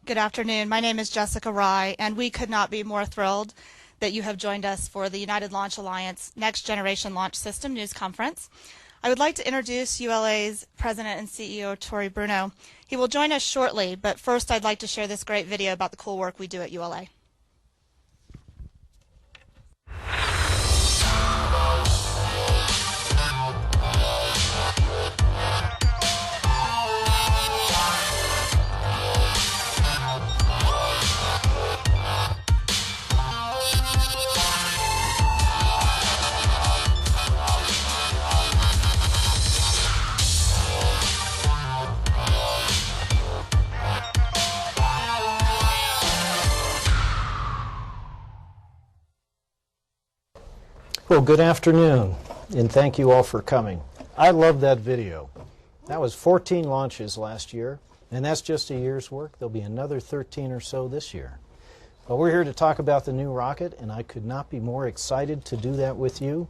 Good afternoon. My name is Jessica Rye, and we could not be more thrilled that you have joined us for the United Launch Alliance Next Generation Launch System News Conference. I would like to introduce ULA's President and CEO, Tori Bruno. He will join us shortly, but first I'd like to share this great video about the cool work we do at ULA. Well, good afternoon, and thank you all for coming. I love that video. That was 14 launches last year, and that's just a year's work. There'll be another 13 or so this year. But we're here to talk about the new rocket, and I could not be more excited to do that with you.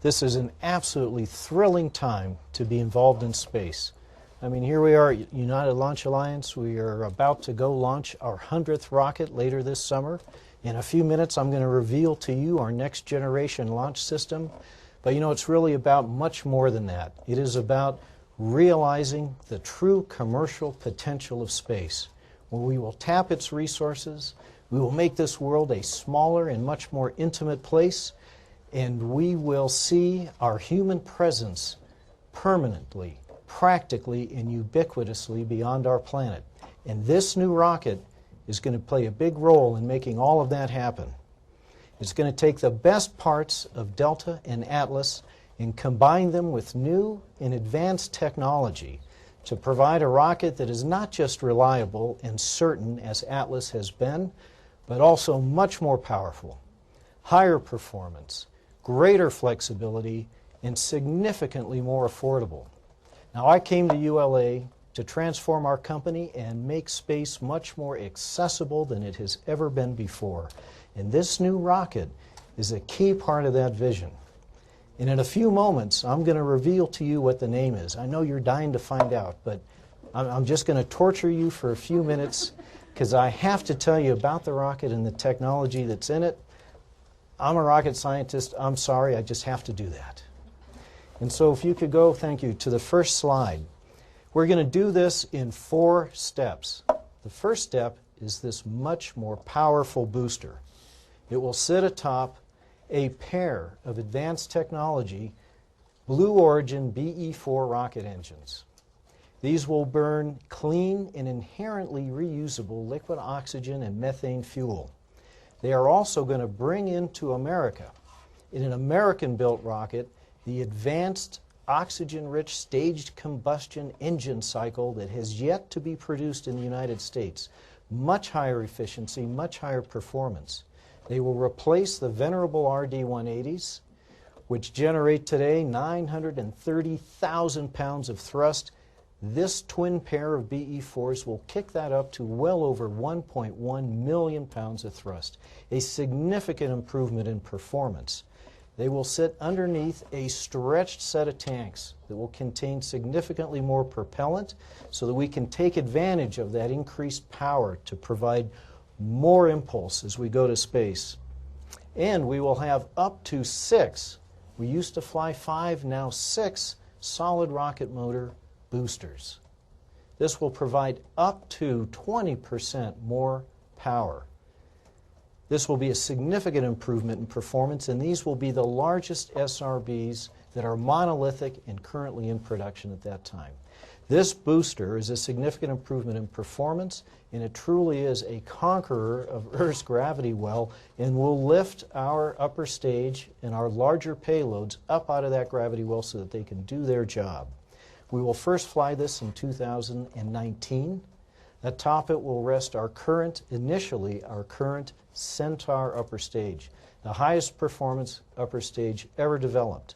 This is an absolutely thrilling time to be involved in space. I mean, here we are at United Launch Alliance. We are about to go launch our 100th rocket later this summer. In a few minutes, I'm going to reveal to you our next generation launch system. But you know, it's really about much more than that. It is about realizing the true commercial potential of space, where we will tap its resources, we will make this world a smaller and much more intimate place, and we will see our human presence permanently, practically, and ubiquitously beyond our planet. And this new rocket is going to play a big role in making all of that happen. It's going to take the best parts of Delta and Atlas and combine them with new and advanced technology to provide a rocket that is not just reliable and certain as Atlas has been, but also much more powerful, higher performance, greater flexibility, and significantly more affordable. Now, I came to ULA to transform our company and make space much more accessible than it has ever been before. And this new rocket is a key part of that vision. And in a few moments, I'm going to reveal to you what the name is. I know you're dying to find out, but I'm just going to torture you for a few minutes because I have to tell you about the rocket and the technology that's in it. I'm a rocket scientist. I'm sorry, I just have to do that. And so if you could go, thank you, to the first slide. We're going to do this in 4 steps. The first step is this much more powerful booster. It will sit atop a pair of advanced technology Blue Origin BE-4 rocket engines. These will burn clean and inherently reusable liquid oxygen and methane fuel. They are also going to bring into America, in an American-built rocket, the advanced oxygen-rich staged combustion engine cycle that has yet to be produced in the United States. Much higher efficiency, much higher performance. They will replace the venerable RD-180s, which generate today 930,000 pounds of thrust. This twin pair of BE-4s will kick that up to well over 1.1 million pounds of thrust, a significant improvement in performance. They will sit underneath a stretched set of tanks that will contain significantly more propellant so that we can take advantage of that increased power to provide more impulse as we go to space. And we will have up to 6, we used to fly 5, now 6 solid rocket motor boosters. This will provide up to 20% more power. This will be a significant improvement in performance, and these will be the largest SRBs that are monolithic and currently in production at that time. This booster is a significant improvement in performance, and it truly is a conqueror of Earth's gravity well and will lift our upper stage and our larger payloads up out of that gravity well so that they can do their job. We will first fly this in 2019. Atop it will rest initially our current Centaur upper stage, the highest performance upper stage ever developed.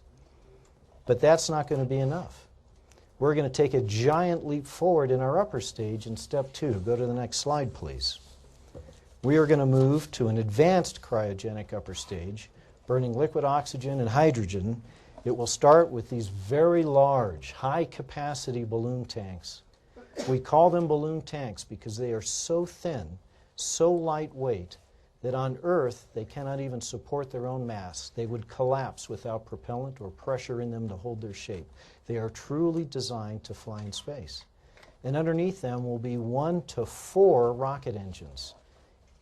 But that's not going to be enough. We're going to take a giant leap forward in our upper stage in step 2. Go to the next slide, please. We are going to move to an advanced cryogenic upper stage, burning liquid oxygen and hydrogen. It will start with these very large, high-capacity balloon tanks We call them balloon tanks because they are so thin, so lightweight, that on Earth they cannot even support their own mass. They would collapse without propellant or pressure in them to hold their shape. They are truly designed to fly in space. And underneath them will be 1 to 4 rocket engines.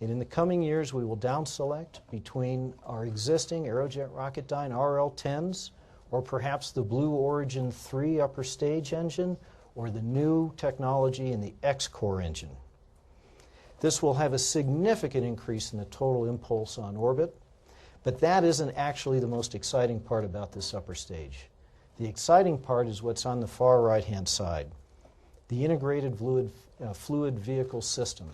And in the coming years, we will down select between our existing Aerojet Rocketdyne RL-10s, or perhaps the Blue Origin 3 upper stage engine, or the new technology in the X-Core engine. This will have a significant increase in the total impulse on orbit, but that isn't actually the most exciting part about this upper stage. The exciting part is what's on the far right-hand side, the integrated fluid vehicle system.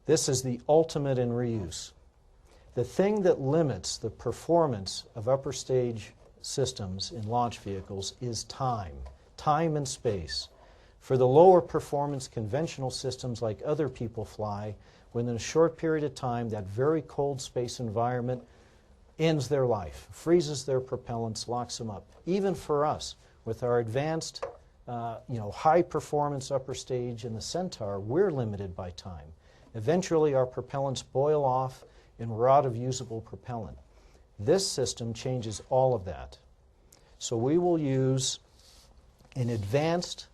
This is the ultimate in reuse. The thing that limits the performance of upper stage systems in launch vehicles is time and space. For the lower performance conventional systems like other people fly, within a short period of time, that very cold space environment ends their life, freezes their propellants, locks them up. Even for us, with our advanced, high performance upper stage in the Centaur, we're limited by time. Eventually, our propellants boil off and we're out of usable propellant. This system changes all of that. So we will use an advanced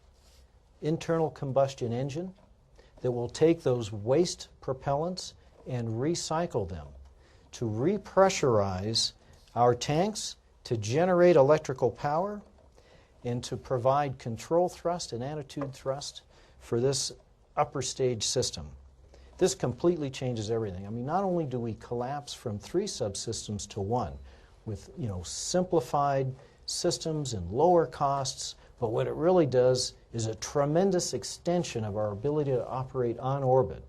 internal combustion engine that will take those waste propellants and recycle them to repressurize our tanks, to generate electrical power, and to provide control thrust and attitude thrust for this upper stage system. This completely changes everything. I mean, not only do we collapse from 3 subsystems to 1 with, simplified systems and lower costs, but what it really does is a tremendous extension of our ability to operate on orbit.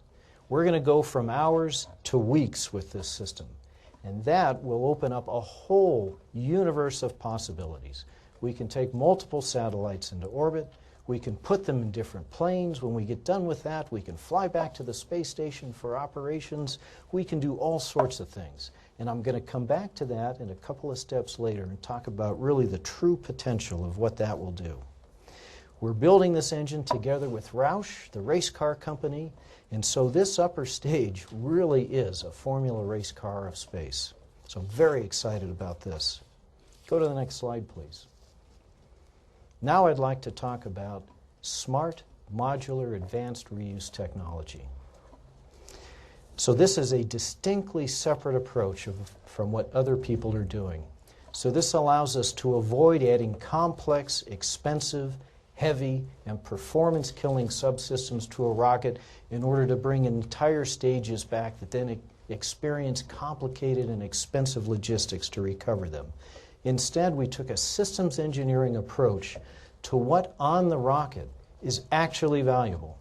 We're going to go from hours to weeks with this system, and that will open up a whole universe of possibilities. We can take multiple satellites into orbit. We can put them in different planes. When we get done with that, we can fly back to the space station for operations. We can do all sorts of things. And I'm going to come back to that in a couple of steps later and talk about really the true potential of what that will do. We're building this engine together with Roush, the race car company, and so this upper stage really is a Formula race car of space. So I'm very excited about this. Go to the next slide, please. Now I'd like to talk about smart, modular, advanced reuse technology. So this is a distinctly separate approach from what other people are doing. So this allows us to avoid adding complex, expensive, heavy, and performance-killing subsystems to a rocket in order to bring entire stages back that then experience complicated and expensive logistics to recover them. Instead, we took a systems engineering approach to what on the rocket is actually valuable.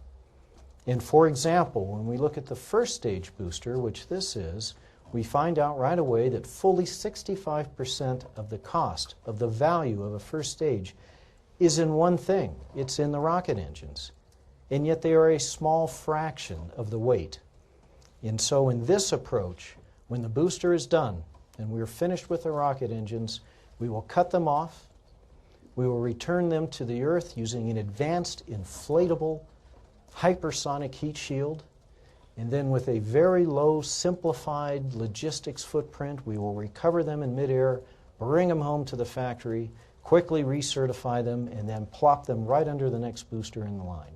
And for example, when we look at the first stage booster, which this is, we find out right away that fully 65% of the cost, of the value of a first stage, is in one thing. It's in the rocket engines. And yet they are a small fraction of the weight. And so in this approach, when the booster is done and we're finished with the rocket engines, we will cut them off. We will return them to the Earth using an advanced inflatable hypersonic heat shield. And then with a very low simplified logistics footprint, we will recover them in midair, bring them home to the factory, quickly recertify them, and then plop them right under the next booster in the line.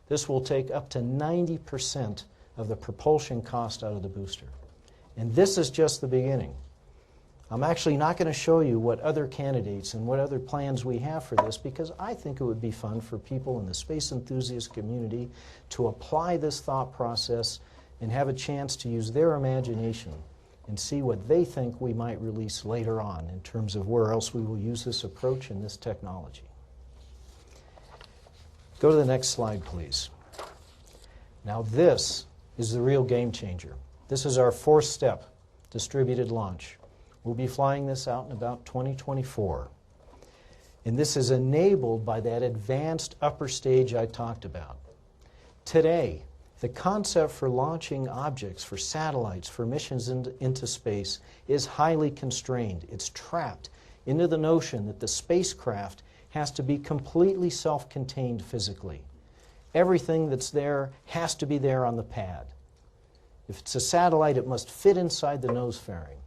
This will take up to 90% of the propulsion cost out of the booster. And this is just the beginning. I'm actually not going to show you what other candidates and what other plans we have for this, because I think it would be fun for people in the space enthusiast community to apply this thought process and have a chance to use their imagination and see what they think we might release later on in terms of where else we will use this approach and this technology. Go to the next slide, please. Now this is the real game changer. This is our 4th step, distributed launch. We'll be flying this out in about 2024. And this is enabled by that advanced upper stage I talked about. Today, the concept for launching objects, for satellites, for missions into space is highly constrained. It's trapped into the notion that the spacecraft has to be completely self-contained physically. Everything that's there has to be there on the pad. If it's a satellite, it must fit inside the nose fairing.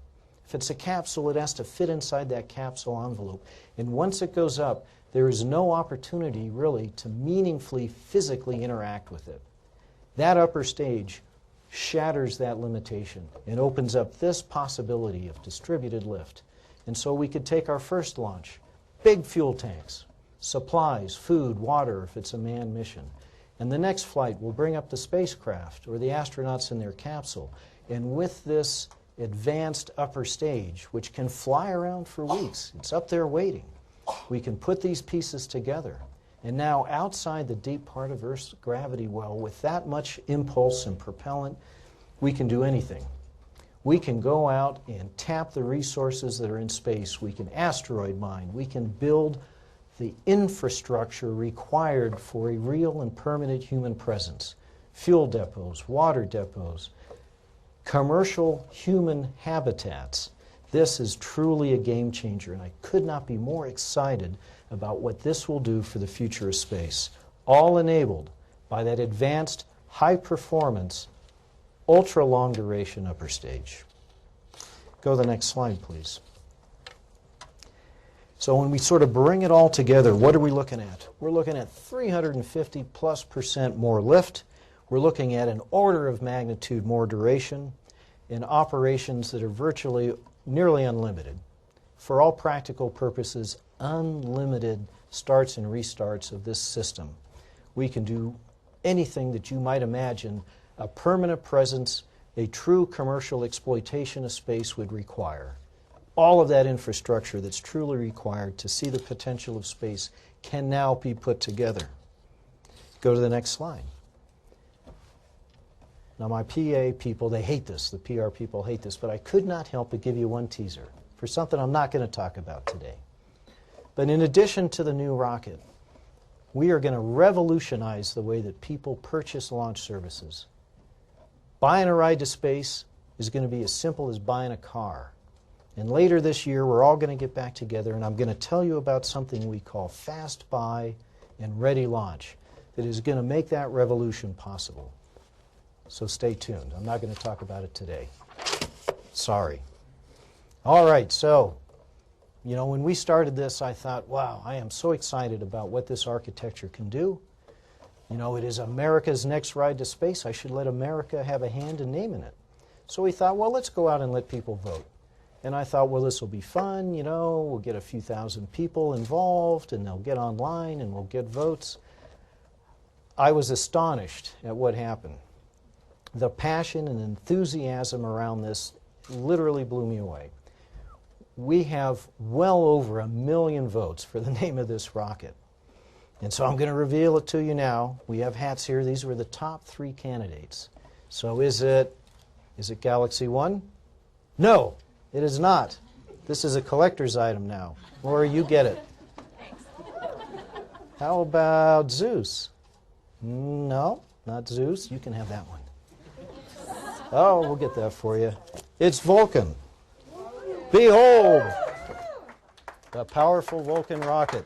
If it's a capsule, it has to fit inside that capsule envelope. And once it goes up, there is no opportunity really to meaningfully, physically interact with it. That upper stage shatters that limitation and opens up this possibility of distributed lift. And so we could take our first launch, big fuel tanks, supplies, food, water if it's a manned mission. And the next flight will bring up the spacecraft or the astronauts in their capsule. And with this advanced upper stage, which can fly around for weeks, it's up there waiting, we can put these pieces together. And now outside the deep part of Earth's gravity well, with that much impulse and propellant, we can do anything. We can go out and tap the resources that are in space. We can asteroid mine. We can build the infrastructure required for a real and permanent human presence. Fuel depots, water depots, commercial human habitats. This is truly a game changer, and I could not be more excited about what this will do for the future of space, all enabled by that advanced, high-performance, ultra-long duration upper stage. Go to the next slide, please. So when we sort of bring it all together, what are we looking at? We're looking at 350+% more lift. We're looking at an order of magnitude more duration in operations that are virtually nearly unlimited. For all practical purposes, unlimited starts and restarts of this system. We can do anything that you might imagine a permanent presence, a true commercial exploitation of space would require. All of that infrastructure that's truly required to see the potential of space can now be put together. Go to the next slide. Now my PA people, they hate this. The PR people hate this, but I could not help but give you one teaser for something I'm not going to talk about today. But in addition to the new rocket, we are going to revolutionize the way that people purchase launch services. Buying a ride to space is going to be as simple as buying a car. And later this year, we're all going to get back together, and I'm going to tell you about something we call Fast Buy and Ready Launch that is going to make that revolution possible. So stay tuned. I'm not going to talk about it today. Sorry. All right, so, you know, when we started this, I thought, wow, I am so excited about what this architecture can do. You know, it is America's next ride to space. I should let America have a hand in naming it. So we thought, well, let's go out and let people vote. And I thought, well, this will be fun, you know, we'll get a few thousand people involved, and they'll get online, and we'll get votes. I was astonished at what happened. The passion and enthusiasm around this literally blew me away. We have well over 1 million votes for the name of this rocket. And so I'm going to reveal it to you now. We have hats here. These were the top 3 candidates. So is it Galaxy 1? No. It is not. This is a collector's item now. Laura, you get it. How about Zeus? No, not Zeus. You can have that one. Oh, we'll get that for you. It's Vulcan. Behold, the powerful Vulcan rocket.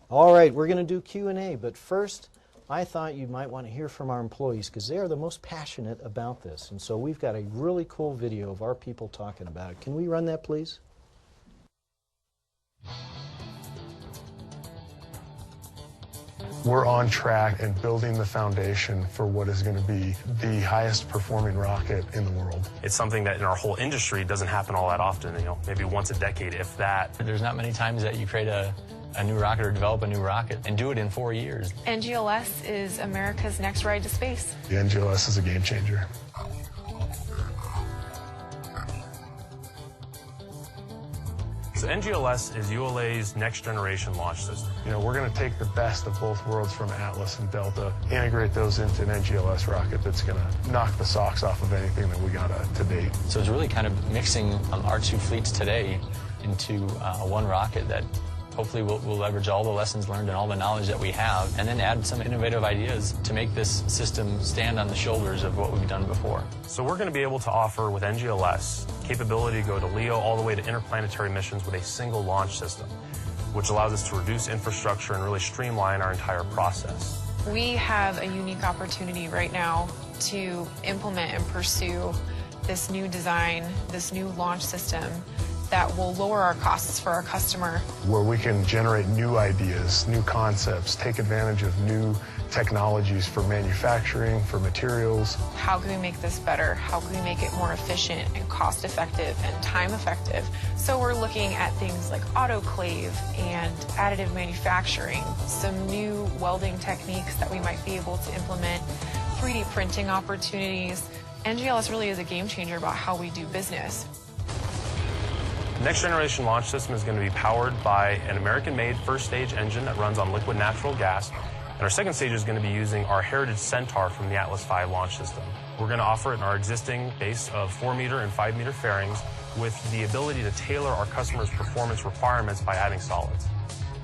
All right, we're going to do Q&A, but first, I thought you might want to hear from our employees because they are the most passionate about this. And so we've got a really cool video of our people talking about it. Can we run that, please? We're on track and building the foundation for what is going to be the highest performing rocket in the world. It's something that in our whole industry doesn't happen all that often, you know, maybe once a decade, if that. There's not many times that you create a new rocket or develop a new rocket and do it in 4 years. NGLS is America's next ride to space. The NGLS is a game changer. So NGLS is ULA's next generation launch system. You know, we're going to take the best of both worlds from Atlas and Delta, integrate those into an NGLS rocket that's going to knock the socks off of anything that we got to date. So it's really kind of mixing our 2 fleets today into one rocket that hopefully we'll leverage all the lessons learned and all the knowledge that we have, and then add some innovative ideas to make this system stand on the shoulders of what we've done before. So we're going to be able to offer with NGLS capability to go to LEO all the way to interplanetary missions with a single launch system. which allows us to reduce infrastructure and really streamline our entire process. We have a unique opportunity right now to implement and pursue this new design, this new launch system that will lower our costs for our customer. Where we can generate new ideas, new concepts, take advantage of new technologies for manufacturing, for materials. How can we make this better? How can we make it more efficient and cost effective and time effective? So we're looking at things like autoclave and additive manufacturing, some new welding techniques that we might be able to implement, 3D printing opportunities. NGLS really is a game changer about how we do business. The next generation launch system is going to be powered by an American-made first stage engine that runs on liquid natural gas. And our second stage is going to be using our Heritage Centaur from the Atlas V launch system. We're going to offer it in our existing base of 4-meter and 5-meter fairings with the ability to tailor our customers' performance requirements by adding solids.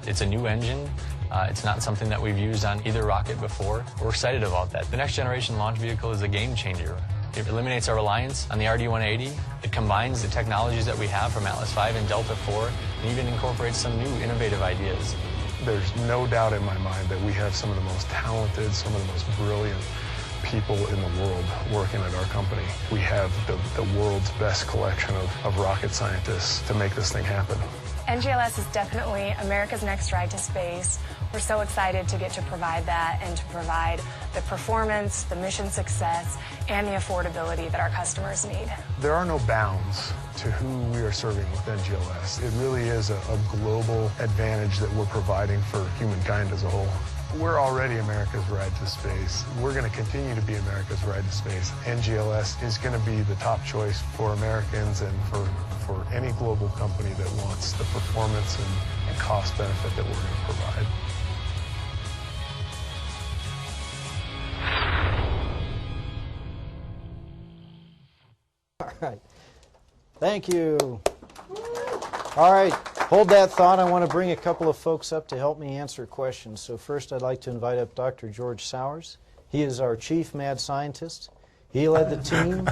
It's a new engine. It's not something that we've used on either rocket before. We're excited about that. The next generation launch vehicle is a game changer. It eliminates our reliance on the RD-180. It combines the technologies that we have from Atlas V and Delta IV, and even incorporates some new innovative ideas. There's no doubt in my mind that we have some of the most talented, some of the most brilliant people in the world working at our company. We have the world's best collection of rocket scientists to make this thing happen. NGLS is definitely America's next ride to space. We're so excited to get to provide that and to provide the performance, the mission success, and the affordability that our customers need. There are no bounds to who we are serving with NGLS. It really is a global advantage that we're providing for humankind as a whole. We're already America's ride to space. We're going to continue to be America's ride to space. NGLS is going to be the top choice for Americans and for any global company that wants the performance and cost benefit that we're going to provide. All right. Thank you. All right. Hold that thought. I want to bring a couple of folks up to help me answer questions. So first, I'd like to invite up Dr. George Sowers. He is our chief mad scientist. He led the team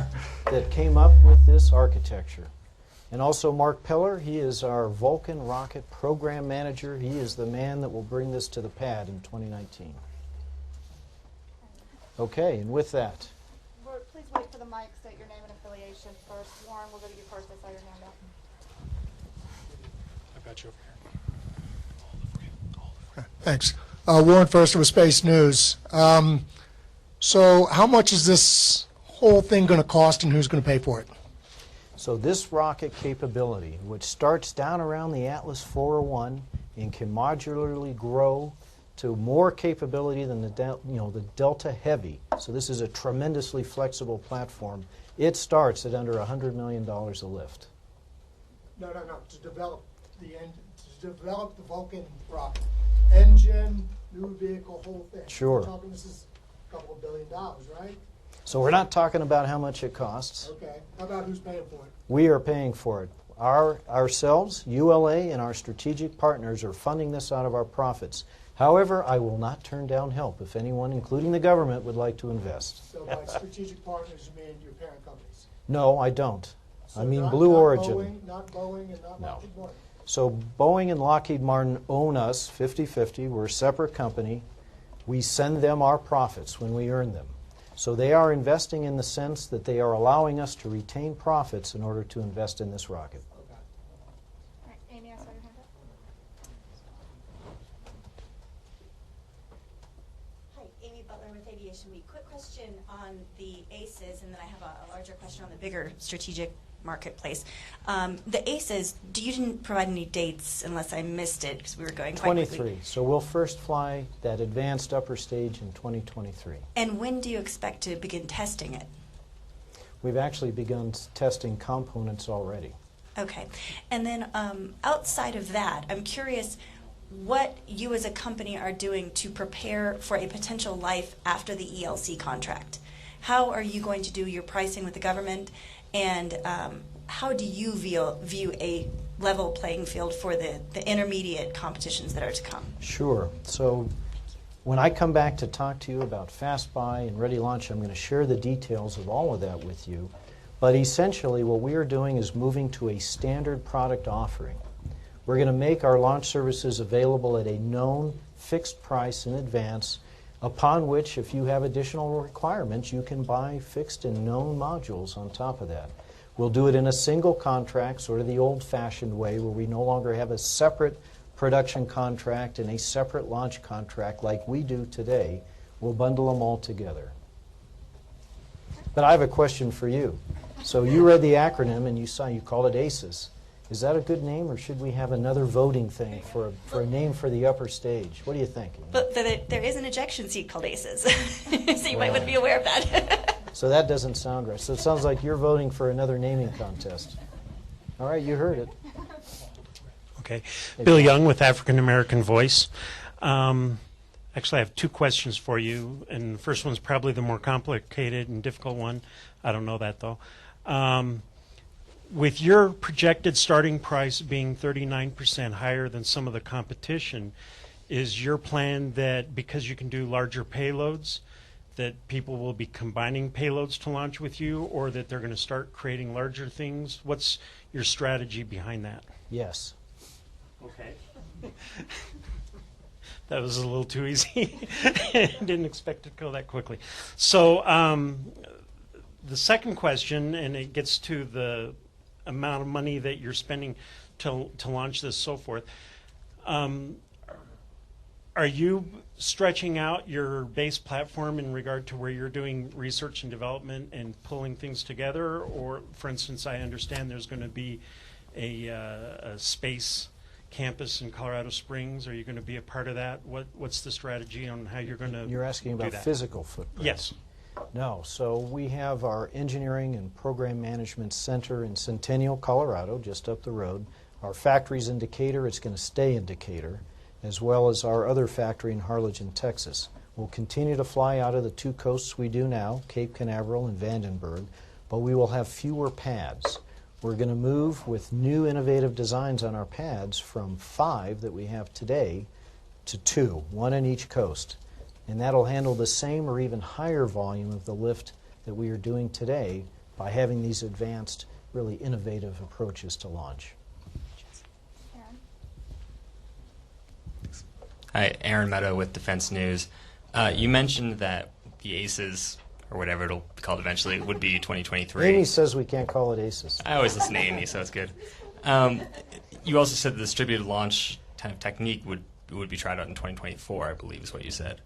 that came up with this architecture. And also Mark Peller. He is our Vulcan rocket program manager. He is the man that will bring this to the pad in 2019. Okay, and with that, Please wait for the mic, state your name and affiliation first. Warren, we'll go to you first. I saw your hand up. I've got you over here. Thanks. Warren First with Space News. So how much is this whole thing going to cost and who's going to pay for it? so this rocket capability, which starts down around the Atlas 401 and can modularly grow to more capability than the Delta Heavy. So this is a tremendously flexible platform. It starts at under $100 million a lift. No. To develop the Vulcan rocket, engine, new vehicle, whole thing. Sure. We're talking this is a couple of $1 billion, right? So we're not talking about how much it costs. Okay. How about who's paying for it? We are paying for it. Ourselves, ULA, and our strategic partners are funding this out of our profits. However, I will not turn down help if anyone, including the government, would like to invest. So by strategic partners, you mean your parent companies? No, I don't. So I mean not Blue Origin. Not Boeing and not No. Lockheed Martin. So Boeing and Lockheed Martin own us 50-50. We're a separate company. We send them our profits when we earn them. So they are investing in the sense that they are allowing us to retain profits in order to invest in this rocket. Okay. All right, Amy, I saw your hand up. Hi, Amy Butler with Aviation Week. Quick question on the ACES, and then I have a larger question on the bigger strategic marketplace. The ACES, you didn't provide any dates unless I missed it because we were going quite 23. quickly. So we'll first fly that advanced upper stage in 2023. And when do you expect to begin testing it? We've actually begun testing components already. Okay. And then outside of that, I'm curious what you as a company are doing to prepare for a potential life after the ELC contract. How are you going to do your pricing with the government? And how do you view a level playing field for the intermediate competitions that are to come? Sure. So when I come back to talk to you about Fast Buy and Ready Launch, I'm going to share the details of all of that with you. But essentially what we are doing is moving to a standard product offering. We're going to make our launch services available at a known fixed price in advance, upon which, if you have additional requirements, you can buy fixed and known modules on top of that. We'll do it in a single contract, sort of the old-fashioned way, where we no longer have a separate production contract and a separate launch contract like we do today. We'll bundle them all together. But I have a question for you. So you read the acronym and you called it ACES. Is that a good name, or should we have another voting thing for a name for the upper stage? What do you think? But there is an ejection seat called ACES, so you might want to be aware of that. So that doesn't sound right. So it sounds like you're voting for another naming contest. All right, you heard it. Okay. Bill Young with African American Voice. Actually, I have two questions for you, and the first one's probably the more complicated and difficult one. I don't know that, though. With your projected starting price being 39% higher than some of the competition, is your plan that because you can do larger payloads, that people will be combining payloads to launch with you, or that they're going to start creating larger things? What's your strategy behind that? Yes. Okay. That was a little too easy. Didn't expect it to go that quickly. So the second question, and it gets to the amount of money that you're spending to launch this, so forth. Are you stretching out your base platform in regard to where you're doing research and development and pulling things together? Or, for instance, I understand there's going to be a space campus in Colorado Springs. Are you going to be a part of that? What's the strategy on how you're going to You're asking about physical footprint? Yes. No. So we have our Engineering and Program Management Center in Centennial, Colorado, just up the road. Our factory's in Decatur. It's going to stay in Decatur, as well as our other factory in Harlingen, Texas. We'll continue to fly out of the two coasts we do now, Cape Canaveral and Vandenberg, but we will have fewer pads. We're going to move with new innovative designs on our pads from 5 that we have today to 2, 1 on each coast. And that'll handle the same or even higher volume of the lift that we are doing today by having these advanced, really innovative approaches to launch. Hi, Aaron Meadows with Defense News. You mentioned that the ACES, or whatever it'll be called eventually, would be 2023. Amy says we can't call it ACES. I always listen to Amy, so it's good. You also said the distributed launch kind of technique would be tried out in 2024, I believe is what you said.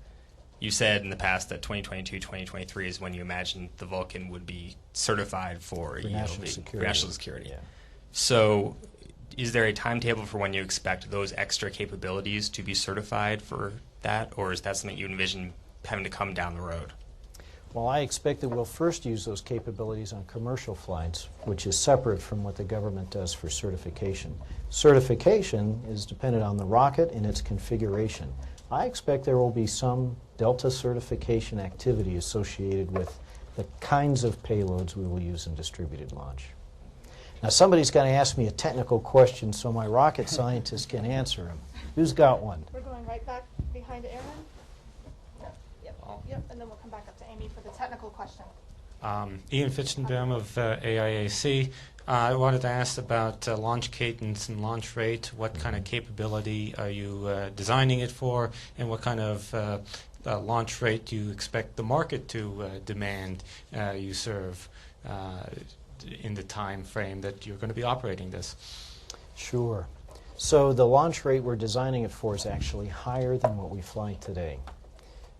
You said in the past that 2022, 2023 is when you imagined the Vulcan would be certified for national security. National security. Yeah. So is there a timetable for when you expect those extra capabilities to be certified for that, or is that something you envision having to come down the road? Well, I expect that we'll first use those capabilities on commercial flights, which is separate from what the government does for certification. Certification is dependent on the rocket and its configuration. I expect there will be some Delta certification activity associated with the kinds of payloads we will use in distributed launch. Now, somebody's got to ask me a technical question so my rocket scientist can answer them. Who's got one? We're going right back behind Aaron. Yep, and then we'll come back up to Amy for the technical question. Ian Fitzenbaum of AIAC. I wanted to ask about launch cadence and launch rate. What kind of capability are you designing it for, and what kind of launch rate do you expect the market to demand you serve in the time frame that you're going to be operating this? Sure. So the launch rate we're designing it for is actually higher than what we fly today,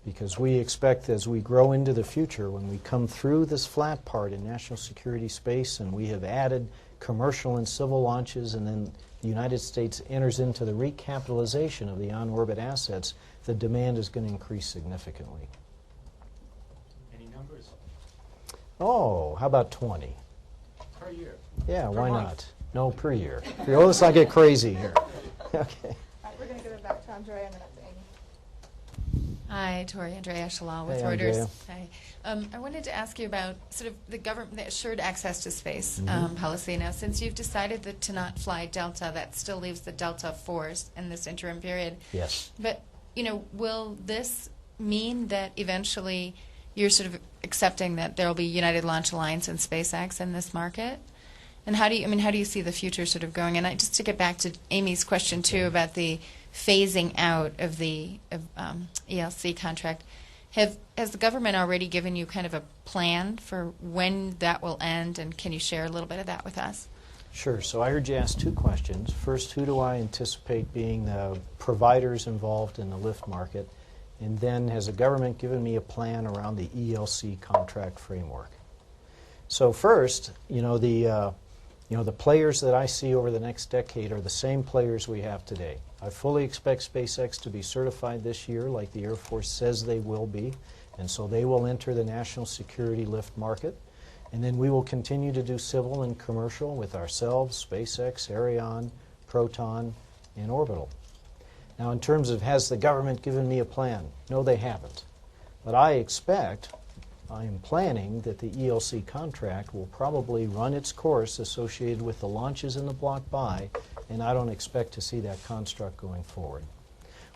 because we expect as we grow into the future, when we come through this flat part in national security space and we have added commercial and civil launches, and then the United States enters into the recapitalization of the on-orbit assets, the demand is going to increase significantly. Any numbers? Oh, how about 20? Per year? Yeah, Per why month? not? No, per year. Let's not get crazy here. Okay. All right, we're going to give it back to Andrea and then up to Amy. Hi, Tori Andrea Shalal with Hey, Reuters. Andrea. Hi. I wanted to ask you about sort of the government, the assured access to space policy. Now, since you've decided to not fly Delta, that still leaves the Delta Force in this interim period. Yes. But, will this mean that eventually you're sort of accepting that there will be United Launch Alliance and SpaceX in this market? And how do you see the future sort of going? And just to get back to Amy's question too about the phasing out of the ELC contract, has the government already given you kind of a plan for when that will end? And can you share a little bit of that with us? Sure. So I heard you ask two questions. First, who do I anticipate being the providers involved in the lift market? And then, has the government given me a plan around the ELC contract framework? So first, the players that I see over the next decade are the same players we have today. I fully expect SpaceX to be certified this year, like the Air Force says they will be, and so they will enter the national security lift market. And then we will continue to do civil and commercial with ourselves, SpaceX, Ariane, Proton, and Orbital. Now, in terms of has the government given me a plan? No, they haven't. But I am planning that the ELC contract will probably run its course associated with the launches in the block buy, and I don't expect to see that construct going forward,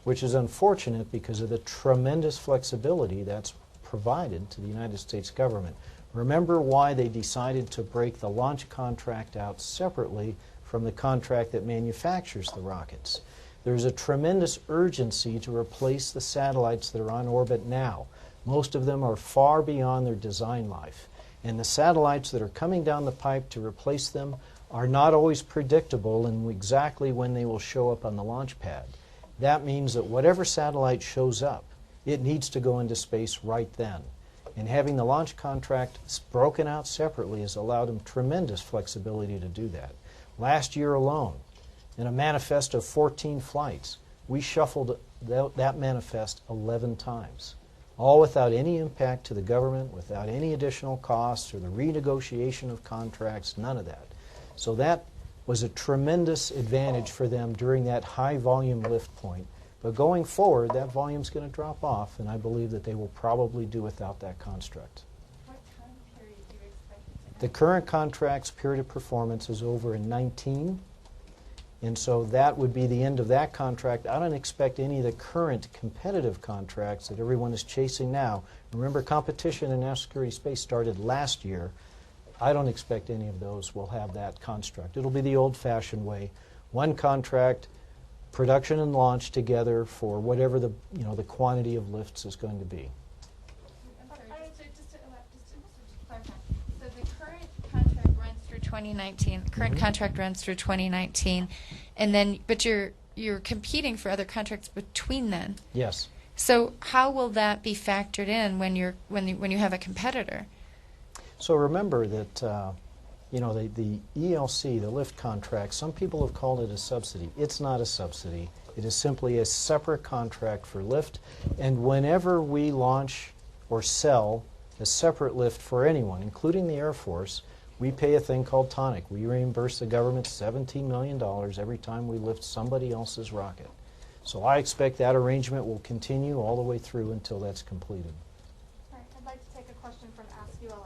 which is unfortunate because of the tremendous flexibility that's provided to the United States government. Remember why they decided to break the launch contract out separately from the contract that manufactures the rockets. There's a tremendous urgency to replace the satellites that are on orbit now. Most of them are far beyond their design life. And the satellites that are coming down the pipe to replace them are not always predictable in exactly when they will show up on the launch pad. That means that whatever satellite shows up, it needs to go into space right then. And having the launch contract broken out separately has allowed them tremendous flexibility to do that. Last year alone, in a manifest of 14 flights, we shuffled that manifest 11 times, all without any impact to the government, without any additional costs or the renegotiation of contracts, none of that. So that was a tremendous advantage for them during that high volume lift point. But going forward, that volume is going to drop off, and I believe that they will probably do without that construct. What time period do you expect it to end? The current contract's period of performance is over in 19, and so that would be the end of that contract. I don't expect any of the current competitive contracts that everyone is chasing now. Remember, competition in national security space started last year. I don't expect any of those will have that construct. It'll be the old-fashioned way. One contract, production and launch together for whatever the quantity of lifts is going to be. I'm sorry, just to clarify. So the current contract runs through 2019. The current contract runs through 2019, and then but you're competing for other contracts between then. Yes. So how will that be factored in when you have a competitor? So remember that the ELC, the lift contract, some people have called it a subsidy. It's not a subsidy. It is simply a separate contract for lift. And whenever we launch or sell a separate lift for anyone, including the Air Force, we pay a thing called tonic. We reimburse the government $17 million every time we lift somebody else's rocket. So I expect that arrangement will continue all the way through until that's completed. All right, I'd like to take a question from Ask ULA.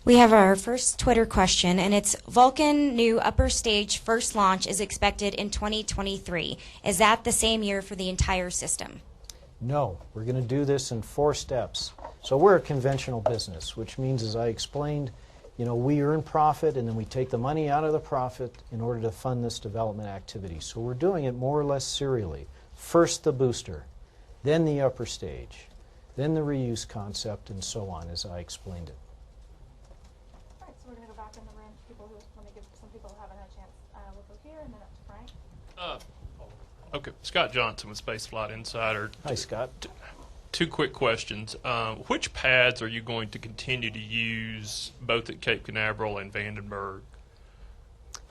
We have our first Twitter question, and it's Vulcan new upper stage first launch is expected in 2023. Is that the same year for the entire system? No, we're going to do this in 4 steps. So we're a conventional business, which means, as I explained, we earn profit and then we take the money out of the profit in order to fund this development activity. So we're doing it more or less serially. First the booster, then the upper stage, then the reuse concept, and so on, as I explained it. All right, so we're going to go back in the room to people who want to give some people who haven't had a chance. We'll go here and then up to Frank. Okay, Scott Johnson with Spaceflight Insider. Hi, Scott. 2 quick questions. Which pads are you going to continue to use both at Cape Canaveral and Vandenberg?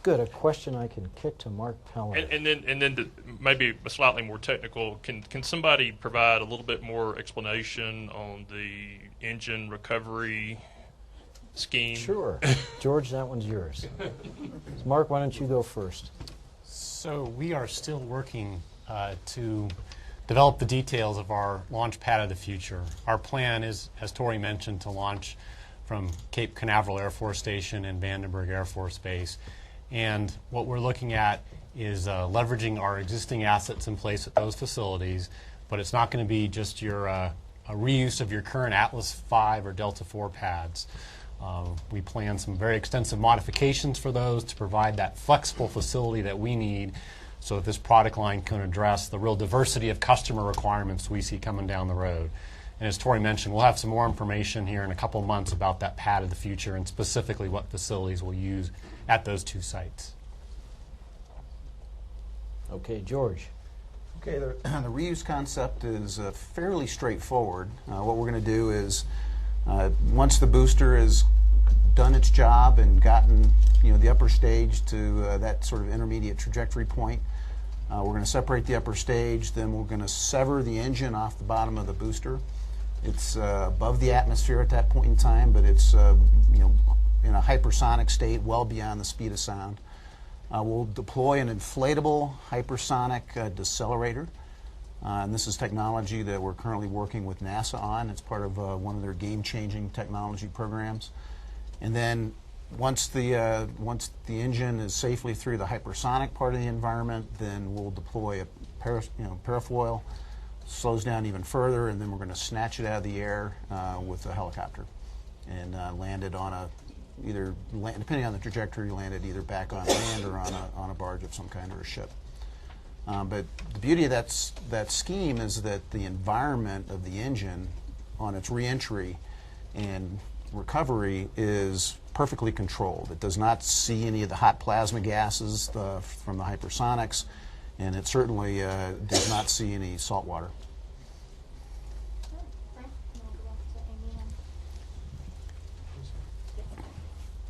Good, a question I can kick to Mark Pellin. And then maybe slightly more technical, can somebody provide a little bit more explanation on the engine recovery scheme? Sure. George, that one's yours. Mark, why don't you go first? So we are still working to develop the details of our launch pad of the future. Our plan is, as Tori mentioned, to launch from Cape Canaveral Air Force Station and Vandenberg Air Force Base. And what we're looking at is leveraging our existing assets in place at those facilities, but it's not going to be just your a reuse of your current Atlas V or Delta IV pads. We plan some very extensive modifications for those to provide that flexible facility that we need so that this product line can address the real diversity of customer requirements we see coming down the road. And as Tori mentioned, we'll have some more information here in a couple of months about that pad of the future and specifically what facilities we'll use at those two sites. Okay, George. Okay, the reuse concept is fairly straightforward. What we're going to do is once the booster has done its job and gotten the upper stage to that sort of intermediate trajectory point, we're going to separate the upper stage, then we're going to sever the engine off the bottom of the booster. It's above the atmosphere at that point in time, but it's in a hypersonic state, well beyond the speed of sound. We'll deploy an inflatable hypersonic decelerator. And this is technology that we're currently working with NASA on. It's part of one of their game-changing technology programs. And then once the engine is safely through the hypersonic part of the environment, then we'll deploy a parafoil, slows down even further, and then we're going to snatch it out of the air with a helicopter and land it on a depending on the trajectory, landed either back on land or on a barge of some kind or a ship. But the beauty of that scheme is that the environment of the engine on its reentry and recovery is perfectly controlled. It does not see any of the hot plasma gases from the hypersonics, and it certainly does not see any salt water.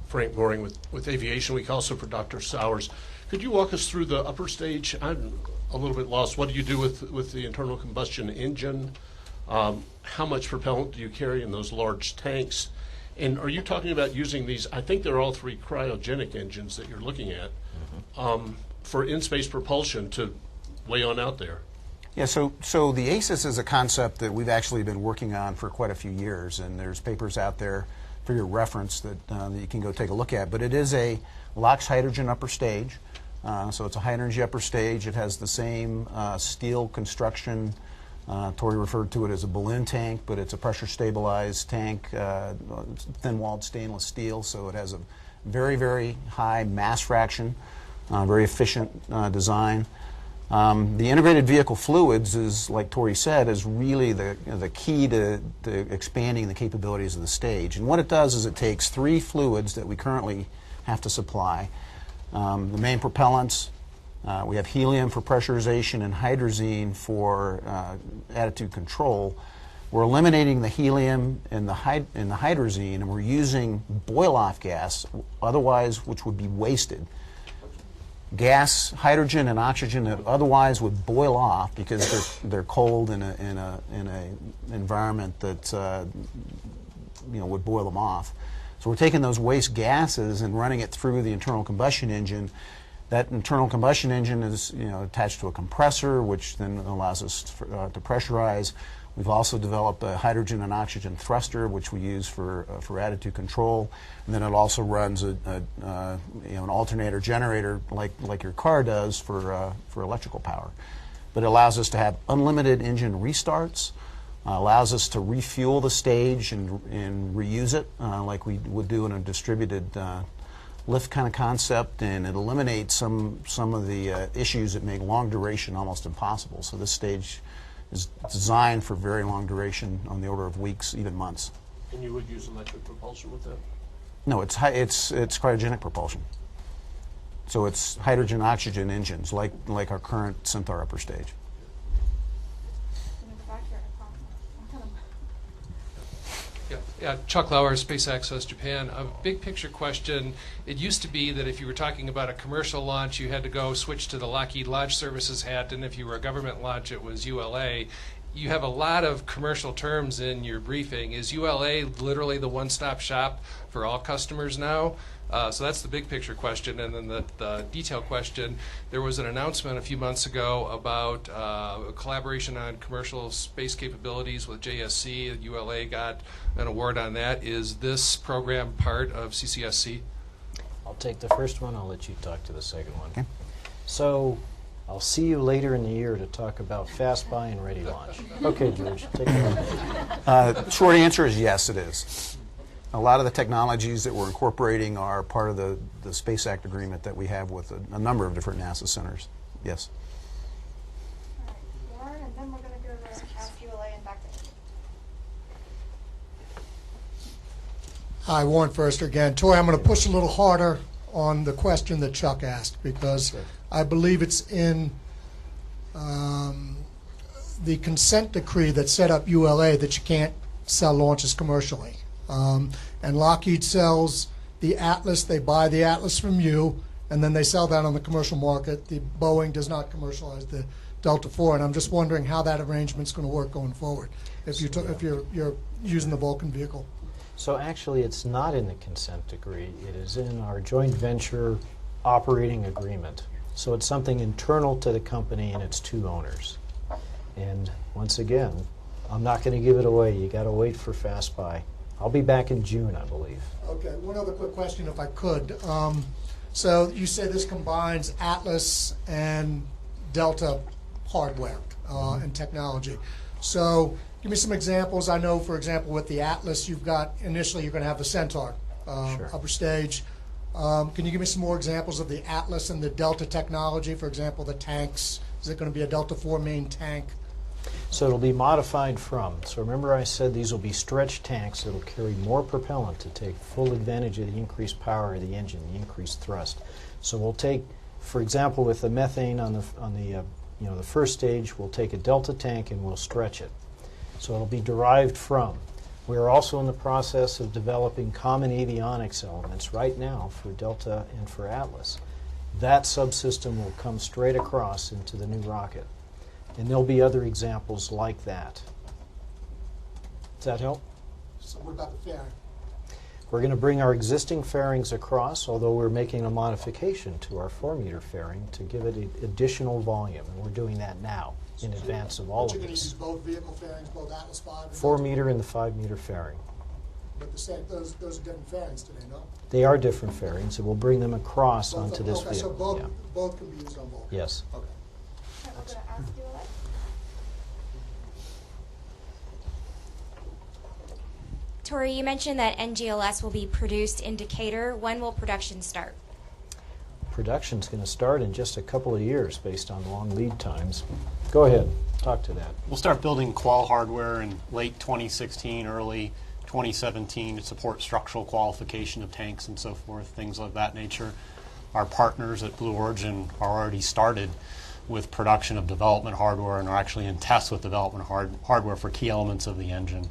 Frank Boring with Aviation Week, also for Dr. Sowers. Could you walk us through the upper stage? I'm a little bit lost. What do you do with the internal combustion engine? How much propellant do you carry in those large tanks? And are you talking about using these, I think they're all three cryogenic engines that you're looking at, for in-space propulsion to way on out there? Yeah, so the ACES is a concept that we've actually been working on for quite a few years, and there's papers out there for your reference that you can go take a look at. But it is a LOX hydrogen upper stage. So it's a high energy upper stage. It has the same steel construction. Tori referred to it as a balloon tank, but it's a pressure stabilized tank, thin-walled stainless steel, so it has a very, very high mass fraction, very efficient design. The integrated vehicle fluids is, like Tori said, is really the key to expanding the capabilities of the stage. And what it does is it takes three fluids that we currently have to supply. The main propellants, we have helium for pressurization and hydrazine for attitude control. We're eliminating the helium and the hydrazine, and we're using boil-off gas, otherwise which would be wasted. Gas, hydrogen, and oxygen that otherwise would boil off because they're cold in a environment that would boil them off. So we're taking those waste gases and running it through the internal combustion engine. That internal combustion engine is attached to a compressor, which then allows us to pressurize. We've also developed a hydrogen and oxygen thruster, which we use for attitude control. And then it also runs an alternator generator like your car does for electrical power. But it allows us to have unlimited engine restarts, allows us to refuel the stage and reuse it like we would do in a distributed lift kind of concept, and it eliminates some of the issues that make long duration almost impossible. So this stage is designed for very long duration, on the order of weeks, even months. And you would use electric propulsion with that? No, it's cryogenic propulsion. So it's hydrogen oxygen engines, like our current Centaur upper stage. Yeah, Chuck Lauer, Space Access Japan. A big picture question. It used to be that if you were talking about a commercial launch, you had to go switch to the Lockheed Launch Services hat, and if you were a government launch, it was ULA. You have a lot of commercial terms in your briefing. Is ULA literally the one-stop shop for all customers now? So that's the big picture question. And then the detail question, there was an announcement a few months ago about a collaboration on commercial space capabilities with JSC. ULA got an award on that. Is this program part of CCSC? I'll take the first one. I'll let you talk to the second one. Okay. So I'll see you later in the year to talk about fast buy and ready launch. Okay, George, take it away. Short answer is yes, it is. A lot of the technologies that we're incorporating are part of the Space Act agreement that we have with a number of different NASA centers. Yes. All right, Warren, and then we're going to go to Ask ULA and back to Amy. Hi, Warren Forster again. Tori, I'm going to push a little harder on the question that Chuck asked because I believe it's in the consent decree that set up ULA that you can't sell launches commercially. And Lockheed sells the Atlas. They buy the Atlas from you, and then they sell that on the commercial market. The Boeing does not commercialize the Delta IV, and I'm just wondering how that arrangement's going to work going forward if you're using the Vulcan vehicle. So actually, it's not in the consent decree. It is in our joint venture operating agreement. So it's something internal to the company and its two owners. And once again, I'm not going to give it away. You got to wait for Fast Buy. I'll be back in June, I believe. Okay, one other quick question, if I could. So you say this combines Atlas and Delta hardware and technology. So give me some examples. I know, for example, with the Atlas, you've got initially you're going to have the Centaur upper stage. Can you give me some more examples of the Atlas and the Delta technology? For example, the tanks. Is it going to be a Delta IV main tank? So it'll be modified from. So remember I said these will be stretched tanks that will carry more propellant to take full advantage of the increased power of the engine, the increased thrust. So we'll take, for example, with the methane on the first stage, we'll take a Delta tank and we'll stretch it. So it'll be derived from. We're also in the process of developing common avionics elements right now for Delta and for Atlas. That subsystem will come straight across into the new rocket. And there'll be other examples like that. Does that help? So what about the fairing? We're going to bring our existing fairings across, although we're making a modification to our 4-meter fairing to give it additional volume, and we're doing that now in advance of all of But you're going to this. use both vehicle fairings, both Atlas V and 4-meter and the 5-meter fairing. But those are different fairings today, no? They are different fairings, and we'll bring them across Both onto of- this okay, vehicle. So Yeah. both can be used on both? Yes. Okay. We're going to Ask ULA. Tori, you mentioned that NGLS will be produced in Decatur. When will production start? Production's going to start in just a couple of years based on long lead times. Go ahead, talk to that. We'll start building qual hardware in late 2016, early 2017 to support structural qualification of tanks and so forth, things of that nature. Our partners at Blue Origin are already started with production of development hardware and are actually in tests with development hardware for key elements of the engine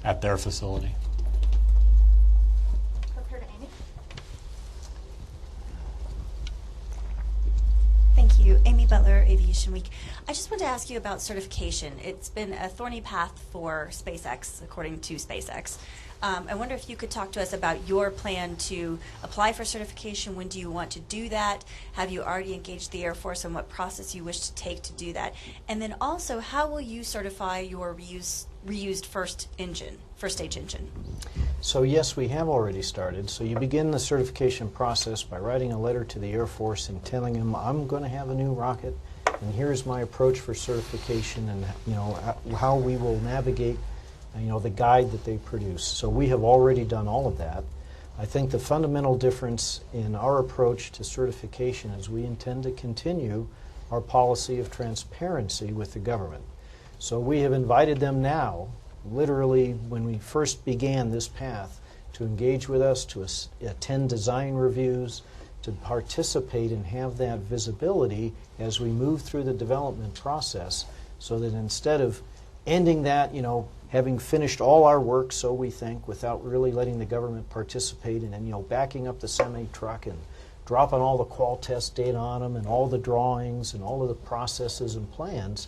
at their facility. Prepare to Amy. Thank you. Amy Butler, Aviation Week. I just wanted to ask you about certification. It's been a thorny path for SpaceX, according to SpaceX. I wonder if you could talk to us about your plan to apply for certification. When do you want to do that? Have you already engaged the Air Force and what process you wish to take to do that? And then also, how will you certify your reused first stage engine? So yes, we have already started. So you begin the certification process by writing a letter to the Air Force and telling them, I'm going to have a new rocket, and here's my approach for certification, and how we will navigate the guide that they produce. So we have already done all of that. I think the fundamental difference in our approach to certification is we intend to continue our policy of transparency with the government. So we have invited them now, literally when we first began this path, to engage with us, to attend design reviews, to participate and have that visibility as we move through the development process, so that instead of ending that, having finished all our work, so we think, without really letting the government participate, and then backing up the semi-truck and dropping all the qual test data on them and all the drawings and all of the processes and plans,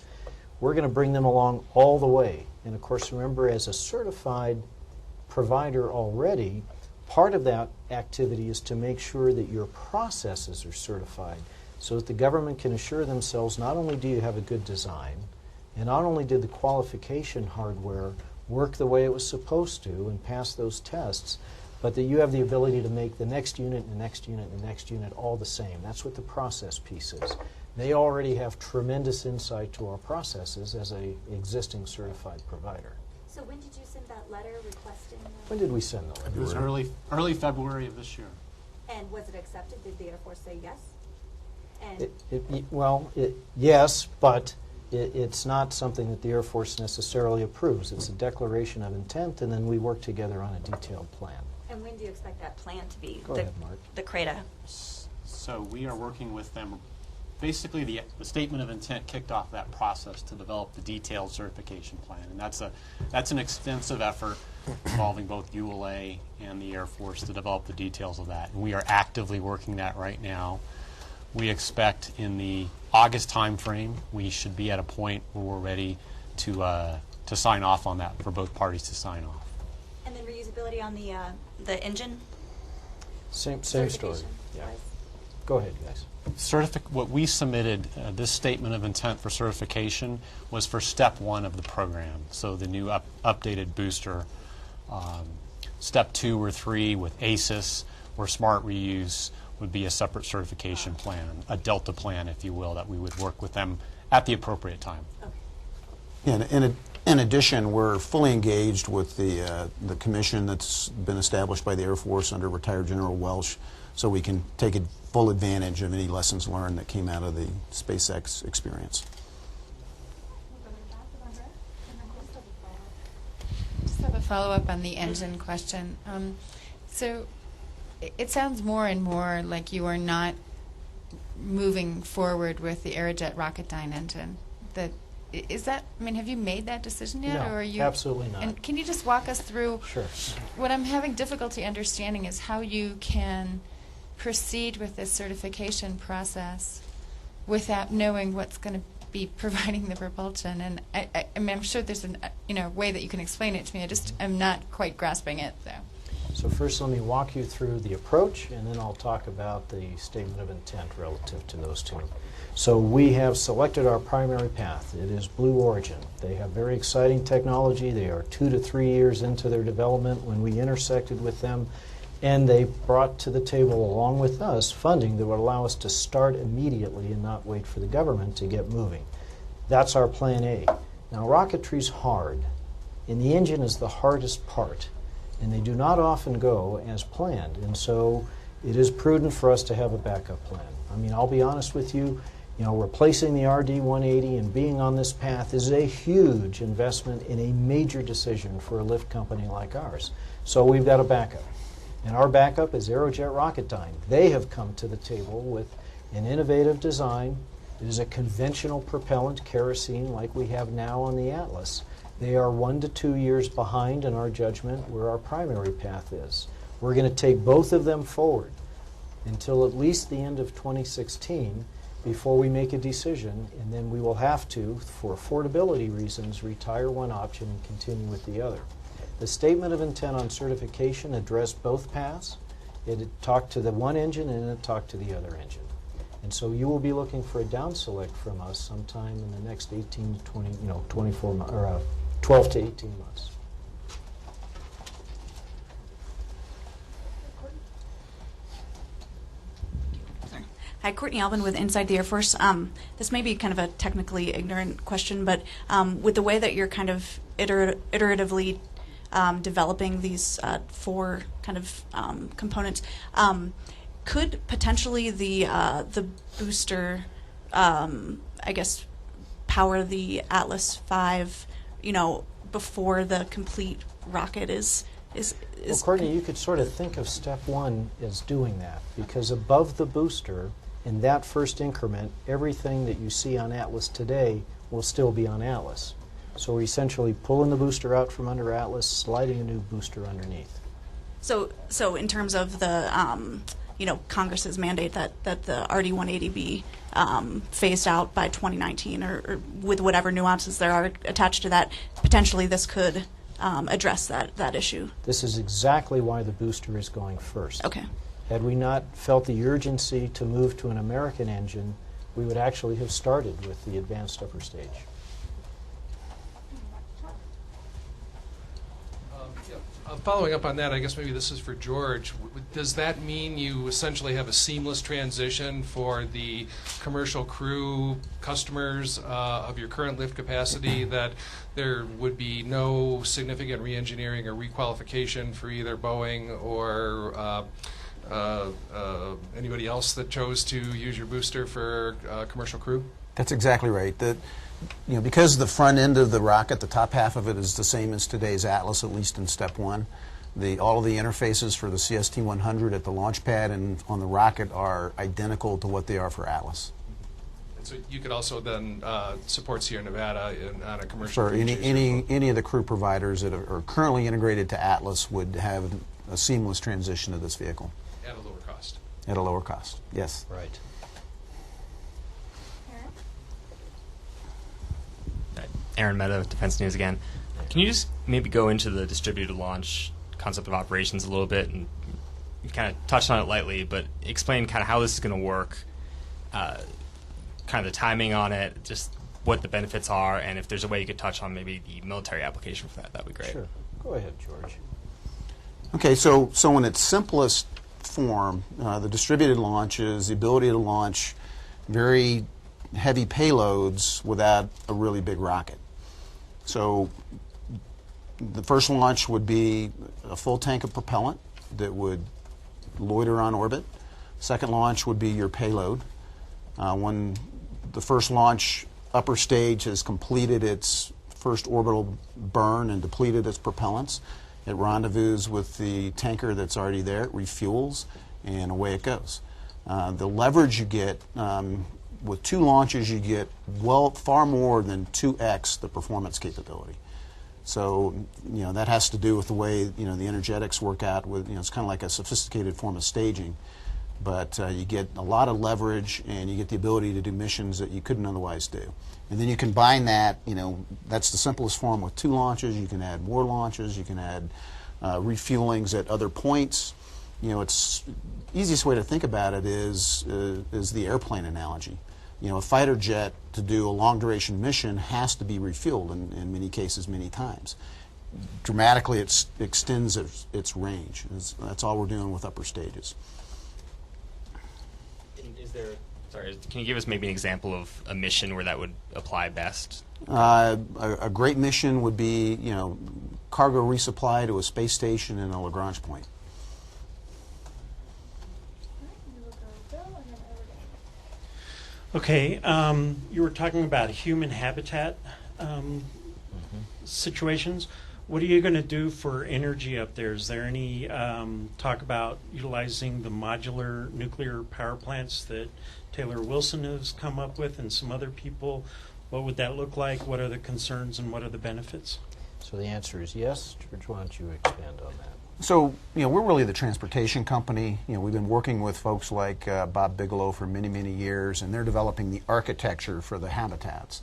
we're going to bring them along all the way. And of course, remember, as a certified provider already, part of that activity is to make sure that your processes are certified so that the government can assure themselves not only do you have a good design, and not only did the qualification hardware work the way it was supposed to and pass those tests, but that you have the ability to make the next unit and the next unit and the next unit all the same. That's what the process piece is. They already have tremendous insight to our processes as an existing certified provider. So when did you send that letter requesting? When did we send the letter? It was early February of this year. And was it accepted? Did the Air Force say yes? And Yes, but it's not something that the Air Force necessarily approves. It's a declaration of intent, and then we work together on a detailed plan. And when do you expect that plan to be? Go ahead, Mark. The CRADA. So we are working with them. Basically, the statement of intent kicked off that process to develop the detailed certification plan, and that's an extensive effort involving both ULA and the Air Force to develop the details of that. And we are actively working that right now. We expect in the August timeframe we should be at a point where we're ready to sign off on that, for both parties to sign off. And then reusability on the engine? Same story. Yeah. Go ahead, guys. What we submitted, this statement of intent for certification, was for step 1 of the program, so the new updated booster. Step 2 or 3 with ACES or Smart Reuse would be a separate certification plan, a Delta plan, if you will, that we would work with them at the appropriate time. Okay. In addition, we're fully engaged with the commission that's been established by the Air Force under Retired General Welsh, so we can take full advantage of any lessons learned that came out of the SpaceX experience. Just have a follow-up on the engine question. So it sounds more and more like you are not moving forward with the Aerojet Rocketdyne engine. Have you made that decision yet? No, or are you, absolutely not. And can you just walk us through? Sure. What I'm having difficulty understanding is how you can proceed with this certification process without knowing what's going to be providing the propulsion. And I'm sure there's a way that you can explain it to me. I'm not quite grasping it, though. So first let me walk you through the approach, and then I'll talk about the statement of intent relative to those two. So we have selected our primary path. It is Blue Origin. They have very exciting technology. They are 2 to 3 years into their development when we intersected with them, and they brought to the table, along with us, funding that would allow us to start immediately and not wait for the government to get moving. That's our plan A. Now, rocketry's hard, and the engine is the hardest part, and they do not often go as planned, and so it is prudent for us to have a backup plan. I mean, I'll be honest with you, replacing the RD-180 and being on this path is a huge investment in a major decision for a lift company like ours. So we've got a backup. And our backup is Aerojet Rocketdyne. They have come to the table with an innovative design. It is a conventional propellant, kerosene, like we have now on the Atlas. They are 1 to 2 years behind in our judgment where our primary path is. We're going to take both of them forward until at least the end of 2016 before we make a decision, and then we will have to, for affordability reasons, retire one option and continue with the other. The statement of intent on certification addressed both paths. It talked to the one engine and it talked to the other engine. And so you will be looking for a down select from us sometime in the next 18 to 20, 24 or 12 to 18 months. Hi, Courtney Alvin with Inside the Air Force. This may be kind of a technically ignorant question, but with the way that you're kind of iteratively developing these 4 kind of components, could potentially the booster, I guess, power the Atlas V, before the complete rocket is Well, Courtney, you could sort of think of step 1 as doing that, because above the booster, in that first increment, everything that you see on Atlas today will still be on Atlas. So we're essentially pulling the booster out from under Atlas, sliding a new booster underneath. So in terms of the, Congress's mandate that the RD-180 be phased out by 2019, or with whatever nuances there are attached to that, potentially this could address that issue. This is exactly why the booster is going first. Okay. Had we not felt the urgency to move to an American engine, we would actually have started with the advanced upper stage. Following up on that, I guess maybe this is for George. Does that mean you essentially have a seamless transition for the commercial crew customers of your current lift capacity, that there would be no significant re-engineering or requalification for either Boeing or anybody else that chose to use your booster for commercial crew? That's exactly right. Because the front end of the rocket, the top half of it, is the same as today's Atlas, at least in step one. All of the interfaces for the CST-100 at the launch pad and on the rocket are identical to what they are for Atlas. And so you could also then support Sierra Nevada on a commercial. For any of the crew providers that are currently integrated to Atlas would have a seamless transition to this vehicle. At a lower cost. At a lower cost, yes. Right. Aaron Meadows, Defense News again. Can you just maybe go into the distributed launch concept of operations a little bit and kind of touch on it lightly, but explain kind of how this is going to work, kind of the timing on it, just what the benefits are, and if there's a way you could touch on maybe the military application for that, that would be great. Sure. Go ahead, George. Okay, so in its simplest form, the distributed launch is the ability to launch very heavy payloads without a really big rocket. So the first launch would be a full tank of propellant that would loiter on orbit. Second launch would be your payload. When the first launch upper stage has completed its first orbital burn and depleted its propellants, it rendezvous with the tanker that's already there, it refuels, and away it goes. The leverage you get with two launches, you get far more than 2x the performance capability. So that has to do with the way the energetics work out. With it's kind of like a sophisticated form of staging, but you get a lot of leverage and you get the ability to do missions that you couldn't otherwise do. And then you combine that. That's the simplest form with two launches. You can add more launches. You can add refuelings at other points. It's easiest way to think about it is the airplane analogy. A fighter jet, to do a long duration mission, has to be refueled in many cases many times. Dramatically it extends its range. That's all we're doing with upper stages. Can you give us maybe an example of a mission where that would apply best? A great mission would be cargo resupply to a space station in a Lagrange point. Okay, you were talking about human habitat situations. What are you going to do for energy up there? Is there any talk about utilizing the modular nuclear power plants that Taylor Wilson has come up with and some other people? What would that look like? What are the concerns and what are the benefits? So the answer is yes. George, why don't you expand on that? So, we're really the transportation company. We've been working with folks like Bob Bigelow for many, many years, and they're developing the architecture for the habitats.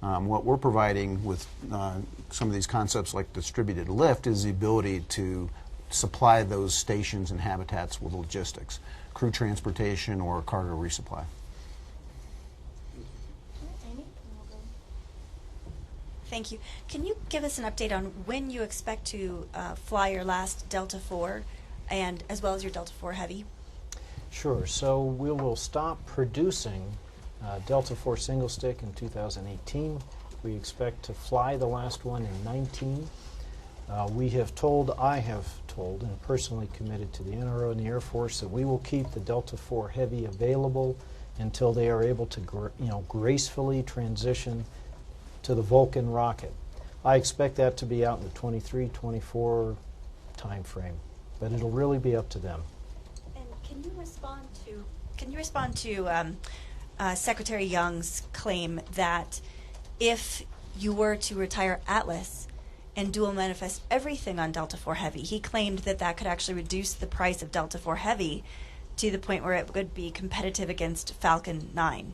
What we're providing with some of these concepts like distributed lift is the ability to supply those stations and habitats with logistics, crew transportation or cargo resupply. Thank you. Can you give us an update on when you expect to fly your last Delta IV, and as well as your Delta IV Heavy? Sure. So we will stop producing Delta IV single stick in 2018. We expect to fly the last one in 19. I have told, and personally committed to the NRO and the Air Force, that we will keep the Delta IV Heavy available until they are able to gracefully transition to the Vulcan rocket. I expect that to be out in the 23, 24 time frame, but it'll really be up to them. And can you respond to Secretary Young's claim that if you were to retire Atlas and dual manifest everything on Delta IV Heavy, he claimed that that could actually reduce the price of Delta IV Heavy to the point where it would be competitive against Falcon 9.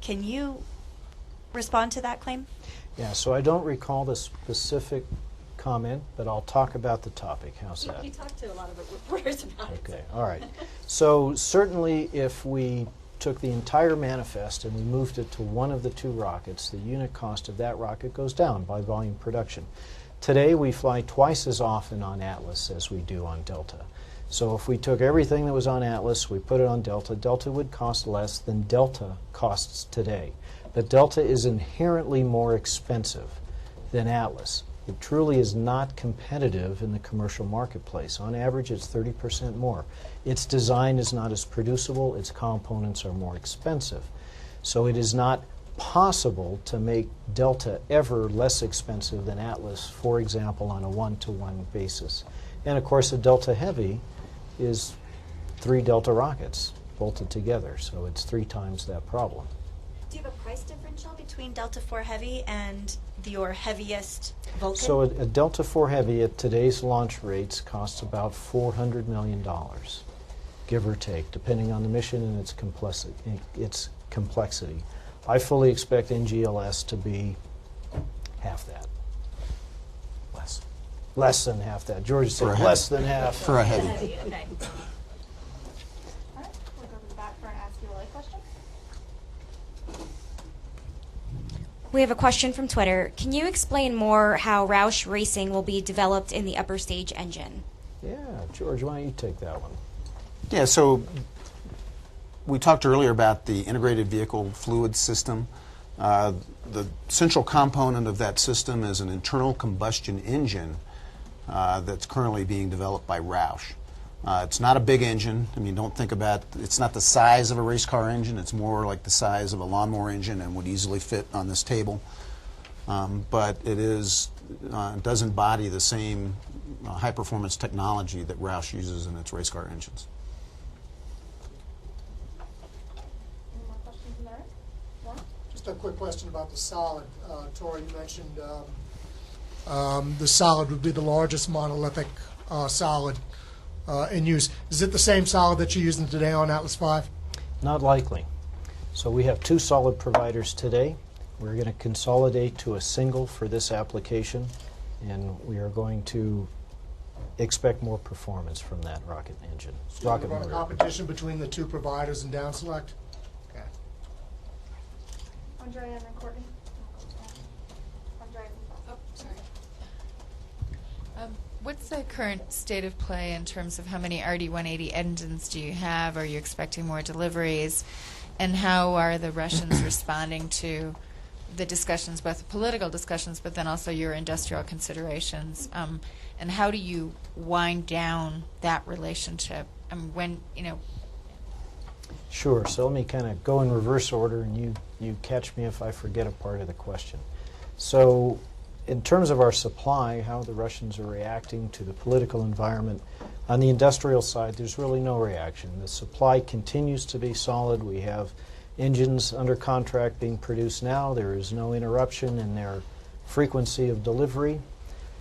Can you respond to that claim? Yeah, so I don't recall the specific comment, but I'll talk about the topic. How's that? You talked to a lot of reporters about it. Okay, all right. So certainly if we took the entire manifest and we moved it to one of the two rockets, the unit cost of that rocket goes down by volume production. Today we fly twice as often on Atlas as we do on Delta. So if we took everything that was on Atlas, we put it on Delta, Delta would cost less than Delta costs today. But Delta is inherently more expensive than Atlas. It truly is not competitive in the commercial marketplace. On average, it's 30% more. Its design is not as producible. Its components are more expensive. So it is not possible to make Delta ever less expensive than Atlas, for example, on a one-to-one basis. And of course, a Delta Heavy is 3 Delta rockets bolted together, so it's 3 times that problem. Do you have a price differential between Delta IV Heavy and your heaviest Vulcan? So a Delta IV Heavy at today's launch rates costs about $400 million, give or take, depending on the mission and its complexity. I fully expect NGLS to be half that. Less. Less than half that. George said For a less heavy. than half. For a heavy. All Okay. right, we'll go to the back for an Ask ULA question. We have a question from Twitter. Can you explain more how Roush Racing will be developed in the upper stage engine? Yeah, George, why don't you take that one? Yeah, so we talked earlier about the integrated vehicle fluid system. The central component of that system is an internal combustion engine that's currently being developed by Roush. It's not a big engine. I mean, don't think about, it's not the size of a race car engine. It's more like the size of a lawnmower engine and would easily fit on this table. But it does embody the same high-performance technology that Roush uses in its race car engines. Any more questions in there? More? Just a quick question about the solid. Tori, you mentioned the solid would be the largest monolithic solid in use. Is it the same solid that you're using today on Atlas V? Not likely. So we have 2 solid providers today. We're going to consolidate to a single for this application, and we are going to expect more performance from that rocket engine. So Rocket you're running motor. competition between the 2 providers and down select? Okay. Andrea and then Courtney. Andrea. Oh, sorry. What's the current state of play in terms of how many RD-180 engines do you have? Are you expecting more deliveries? And how are the Russians responding to the discussions, both the political discussions, but then also your industrial considerations? And how do you wind down that relationship? When, Sure. So let me kind of go in reverse order, and you catch me if I forget a part of the question. So in terms of our supply, how the Russians are reacting to the political environment, on the industrial side, there's really no reaction. The supply continues to be solid. We have engines under contract being produced now. There is no interruption in their frequency of delivery.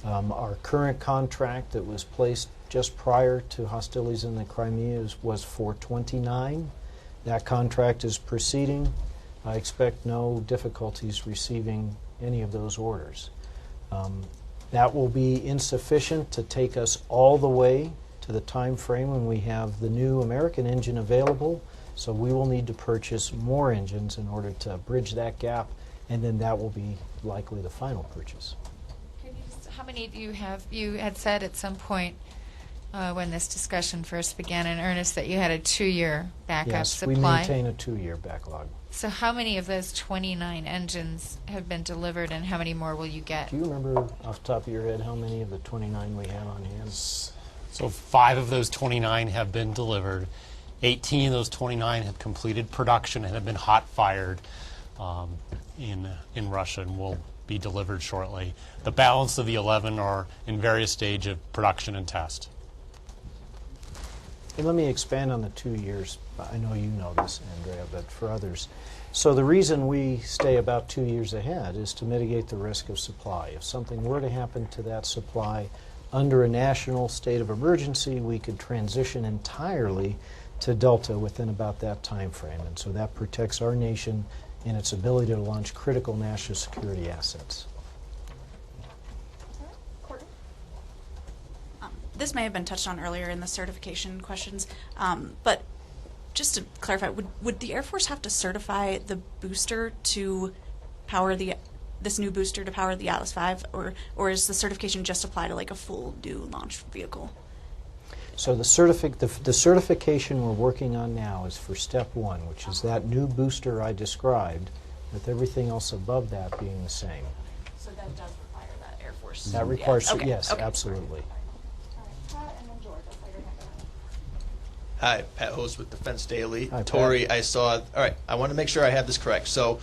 Our current contract that was placed just prior to hostilities in the Crimea was for 29. That contract is proceeding. I expect no difficulties receiving any of those orders. That will be insufficient to take us all the way to the time frame when we have the new American engine available, so we will need to purchase more engines in order to bridge that gap, and then that will be likely the final purchase. how many do you have? You had said at some point when this discussion first began in earnest that you had a 2-year backup supply. Yes, we maintain a 2-year backlog. So how many of those 29 engines have been delivered, and how many more will you get? Do you remember off the top of your head how many of the 29 we have on hand? So 5 of those 29 have been delivered. 18 of those 29 have completed production and have been hot fired in Russia and will be delivered shortly. The balance of the 11 are in various stages of production and test. And let me expand on the 2 years. I know you know this, Andrea, but for others. So the reason we stay about 2 years ahead is to mitigate the risk of supply. If something were to happen to that supply under a national state of emergency, we could transition entirely to Delta within about that time frame. And so that protects our nation in its ability to launch critical national security assets. This may have been touched on earlier in the certification questions, but just to clarify, would the Air Force have to certify the booster to power the this new booster to power the Atlas V, or is the certification just apply to like a full new launch vehicle? So the certification we're working on now is for step 1, which is that new booster I described, with everything else above that being the same. So that does require that Air Force. That requires, Yeah. Okay. yes, Okay. absolutely. Hi, Pat Host with Defense Daily. Hi, Pat. Tori, I saw, all right, I want to make sure I have this correct. So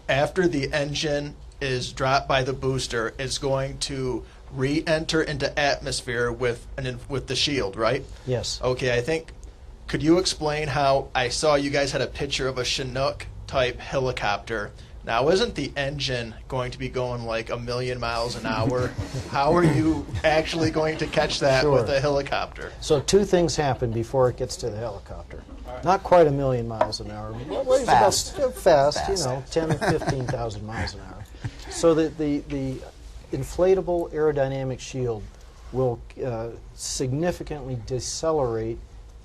after the engine is dropped by the booster, it's going to re-enter into atmosphere with the shield, right? Yes. Okay, I think, could you explain how, I saw you guys had a picture of a Chinook type helicopter. Now, isn't the engine going to be going like 1,000,000 miles an hour? How are you actually going to catch that Sure. with a helicopter? So 2 things happen before it gets to the helicopter. Not quite 1,000,000 miles an hour. Well, it's Fast. about fast, you know, 10 to 15,000 miles an hour. So the inflatable aerodynamic shield will significantly decelerate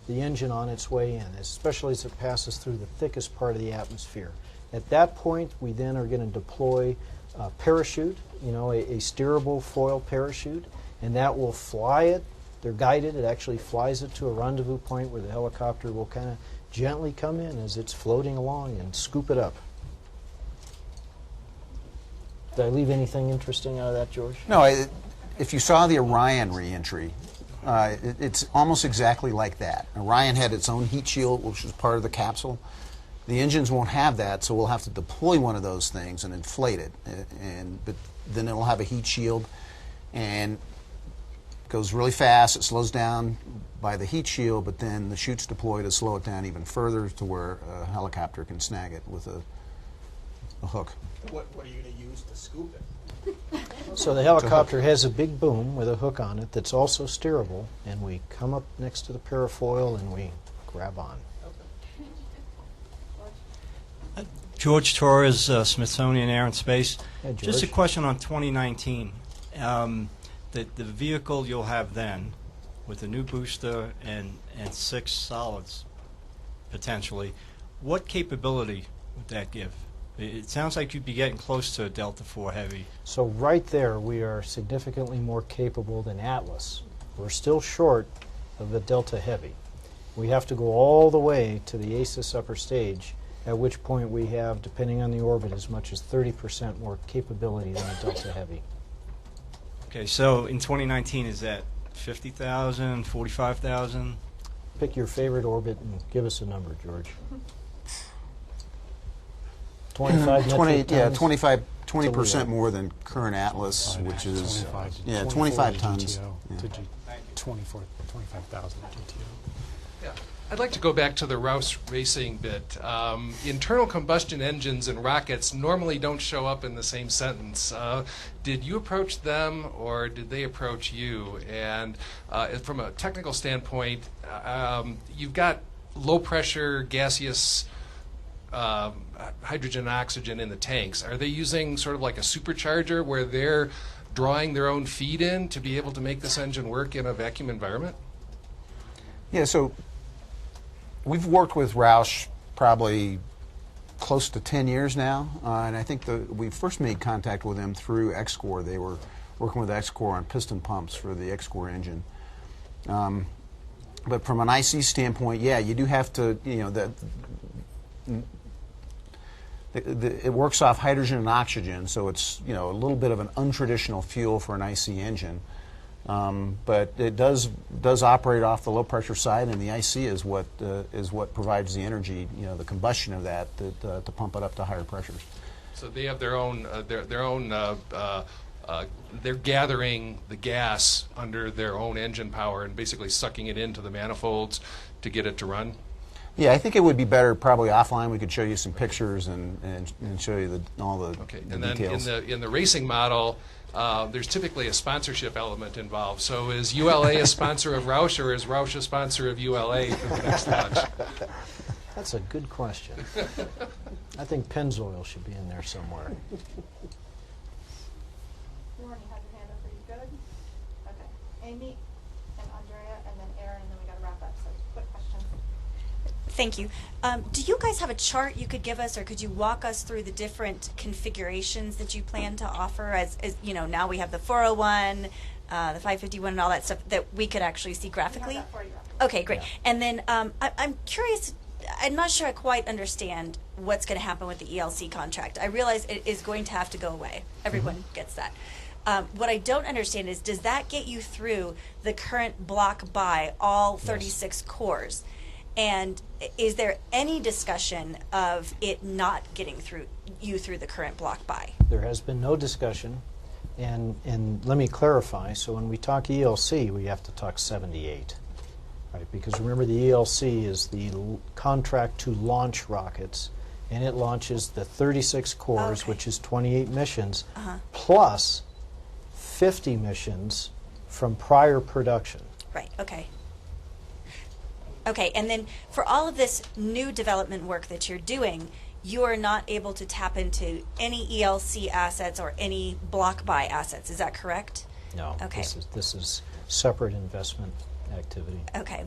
the engine on its way in, especially as it passes through the thickest part of the atmosphere. At that point, we then are going to deploy a parachute, you know, a steerable foil parachute, and that will fly it. They're guided. It actually flies it to a rendezvous point where the helicopter will kind of gently come in as it's floating along and scoop it up. Did I leave anything interesting out of that, George? No, if you saw the Orion reentry, it's almost exactly like that. Orion had its own heat shield, which was part of the capsule. The engines won't have that, so we'll have to deploy one of those things and inflate it. But then it'll have a heat shield, and it goes really fast. It slows down by the heat shield, but then the chute's deployed to slow it down even further to where a helicopter can snag it with a hook. What are you going to use to scoop it? So the helicopter has a big boom with a hook on it that's also steerable, and we come up next to the parafoil and we grab on. George Torres, Smithsonian Air and Space. Hey, Just a George. question on 2019. The vehicle you'll have then, with the new booster and 6 solids, potentially, what capability would that give? It sounds like you'd be getting close to a Delta IV Heavy. So right there, we are significantly more capable than Atlas. We're still short of the Delta Heavy. We have to go all the way to the ACES upper stage, at which point we have, depending on the orbit, as much as 30% more capability than a Delta Heavy. Okay, so in 2019, is that 50,000, 45,000? Pick your favorite orbit and give us a number, George. 25 metric tons? 20% more than current Atlas, which is 25 tons. To 25,000 GTO. Yeah. I'd like to go back to the Roush racing bit. Internal combustion engines and rockets normally don't show up in the same sentence. Did you approach them or did they approach you? And from a technical standpoint, you've got low pressure gaseous hydrogen and oxygen in the tanks. Are they using sort of like a supercharger where they're drawing their own feed in to be able to make this engine work in a vacuum environment? Yeah, so we've worked with Roush probably close to 10 years now, and I think we first made contact with them through X-Core. They were working with X-Core on piston pumps for the X-Core engine. But from an IC standpoint, yeah, you do have to, it works off hydrogen and oxygen, so it's a little bit of an untraditional fuel for an IC engine. But it does operate off the low pressure side, and the IC is what provides the energy, the combustion of that to pump it up to higher pressures. So they have their own they're gathering the gas under their own engine power and basically sucking it into the manifolds to get it to run. Yeah, I think it would be better probably offline. We could show you some pictures and show you all the details. Then in the racing model, there's typically a sponsorship element involved. So is ULA a sponsor of Roush, or is Roush a sponsor of ULA for the next launch? That's a good question. I think Pennzoil should be in there somewhere. Lauren, you have your hand up. Are you good? Okay. Amy and Andrea and then Aaron, and then we got to wrap up. So quick questions. Thank you. Do you guys have a chart you could give us, or could you walk us through the different configurations that you plan to offer? As you know, now we have the 401, the 551, and all that stuff that we could actually see graphically. Okay, great. And then I'm curious. I'm not sure I quite understand what's going to happen with the ELC contract. I realize it is going to have to go away. Everyone gets that. What I don't understand is, does that get you through the current block buy, all 36 cores? And is there any discussion of it not getting through the current block buy? There has been no discussion. And let me clarify. So when we talk ELC, we have to talk 78. Right, because remember, the ELC is the contract to launch rockets, and it launches the 36 cores, which is 28 missions, plus 50 missions from prior production. Right, okay. Okay, and then for all of this new development work that you're doing, you are not able to tap into any ELC assets or any block buy assets, is that correct? No, okay. This is separate investment activity. Okay,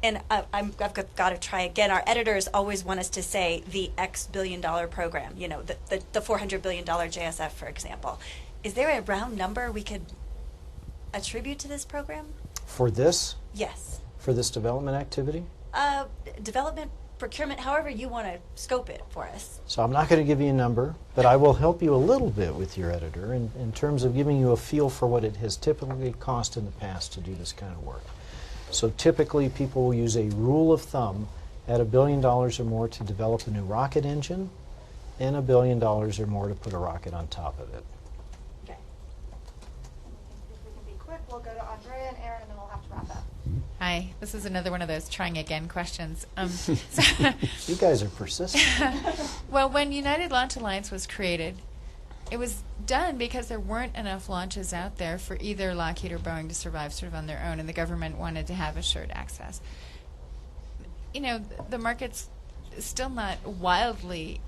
and I've got to try again. Our editors always want us to say the X billion-dollar program, you know, the $400 billion JSF, for example. Is there a round number we could attribute to this program? For this? Yes. For this development activity? Development, procurement, however you want to scope it for us. So I'm not going to give you a number, but I will help you a little bit with your editor in terms of giving you a feel for what it has typically cost in the past to do this kind of work. So typically people will use a rule of thumb at $1 billion or more to develop a new rocket engine, and $1 billion or more to put a rocket on top of it. Okay. If we can be quick, we'll go to Andrea and Aaron, and then we'll have to wrap up. Hi, this is another one of those trying again questions. You guys are persistent. Well, when United Launch Alliance was created, it was done because there weren't enough launches out there for either Lockheed or Boeing to survive sort of on their own, and the government wanted to have assured access. You know, the market's still not wildly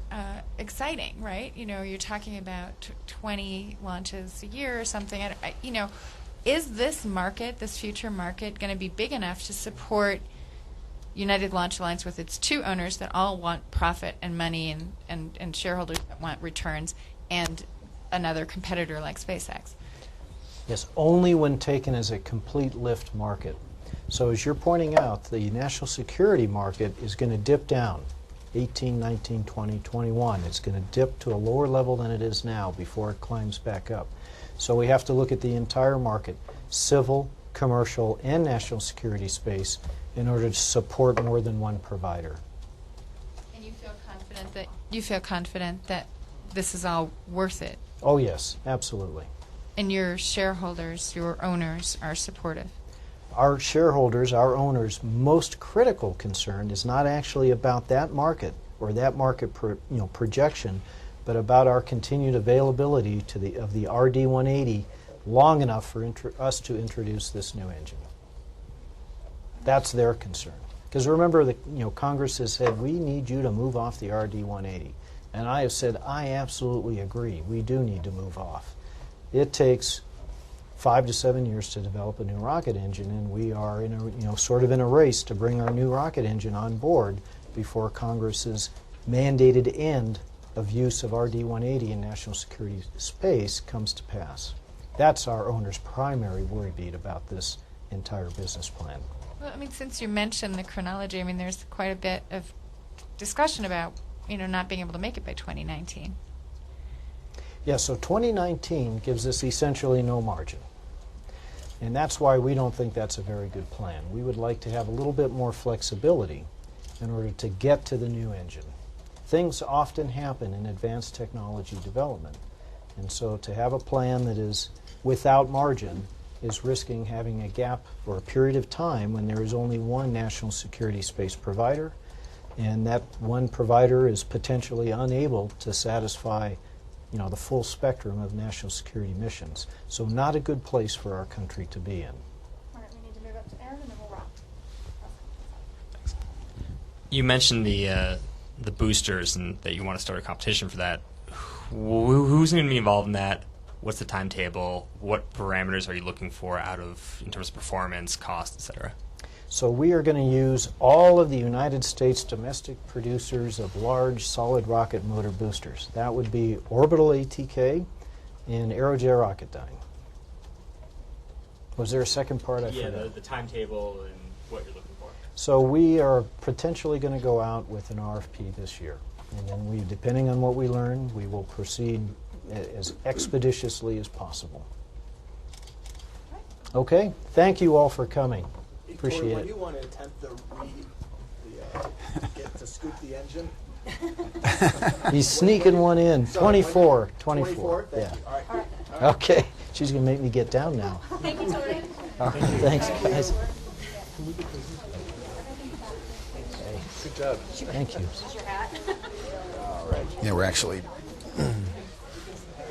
exciting, right? You know, you're talking about 20 launches a year or something. You know, is this market, this future market, going to be big enough to support United Launch Alliance with its two owners that all want profit and money and shareholders that want returns, and another competitor like SpaceX? Yes, only when taken as a complete lift market. So as you're pointing out, the national security market is going to dip down 18, 19, 20, 21. It's going to dip to a lower level than it is now before it climbs back up. So we have to look at the entire market, civil, commercial, and national security space, in order to support more than one provider. And you feel confident that this is all worth it? Oh yes, absolutely. And your shareholders, your owners, are supportive? Our shareholders, our owners' most critical concern is not actually about that market or that market projection, but about our continued availability of the RD-180 long enough for us to introduce this new engine. That's their concern. Because remember, Congress has said, we need you to move off the RD-180. And I have said, I absolutely agree. We do need to move off. It takes 5 to 7 years to develop a new rocket engine, and we are in a sort of in a race to bring our new rocket engine on board before Congress's mandated end of use of RD-180 in national security space comes to pass. That's our owner's primary worry bead about this entire business plan. Well, I mean, since you mentioned the chronology, I mean, there's quite a bit of discussion about, not being able to make it by 2019. Yeah, so 2019 gives us essentially no margin. And that's why we don't think that's a very good plan. We would like to have a little bit more flexibility in order to get to the new engine. Things often happen in advanced technology development. And so to have a plan that is without margin is risking having a gap for a period of time when there is only one national security space provider, and that one provider is potentially unable to satisfy the full spectrum of national security missions. So not a good place for our country to be in. All right, we need to move up to Aaron, and then we'll wrap. You mentioned the boosters and that you want to start a competition for that. Who's going to be involved in that? What's the timetable? What parameters are you looking for in terms of performance, cost, etc.? So we are going to use all of the United States domestic producers of large solid rocket motor boosters. That would be Orbital ATK and Aerojet Rocketdyne. Was there a second part I forgot? The timetable and what you're looking for. So we are potentially going to go out with an RFP this year. And then we, depending on what we learn, we will proceed as expeditiously as possible. Okay, thank you all for coming. Appreciate When it. you want to attempt get to scoop the engine? He's sneaking one in. Sorry, 24. 24? Thank Yeah. you. All right. Okay, she's going to make me get down now. Thank you, Tori. All right, thanks, guys. Good job. Thank you. All right. Yeah, we're actually. You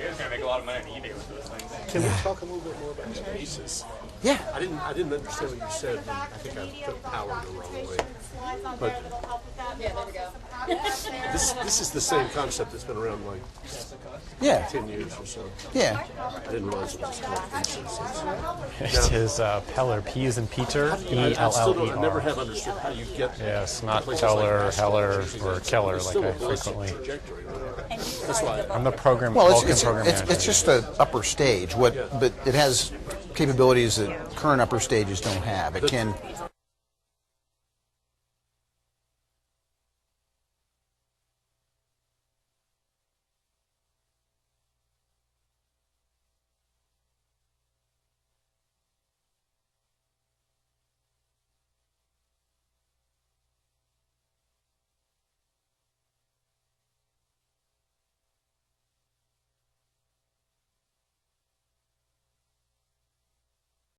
guys are gonna make a lot of money on eBay with those things. Can we talk a little bit more about the ACES? Yeah. I didn't understand what you said. And I think I took power the wrong way. But this is the same concept that's been around like 10 years or so. Yeah. I didn't realize it was called ACES. It is Peller, P as in Peter, I still don't. I never E-L-L-E-R. have understood how you get. Yes, not to places Teller, like Heller, Ashland, or Keller it's like still I a ballistic frequently. trajectory, right? That's why. I'm the program, Well, Vulcan it's program manager. just an upper stage. But it has capabilities that current upper stages don't have. It can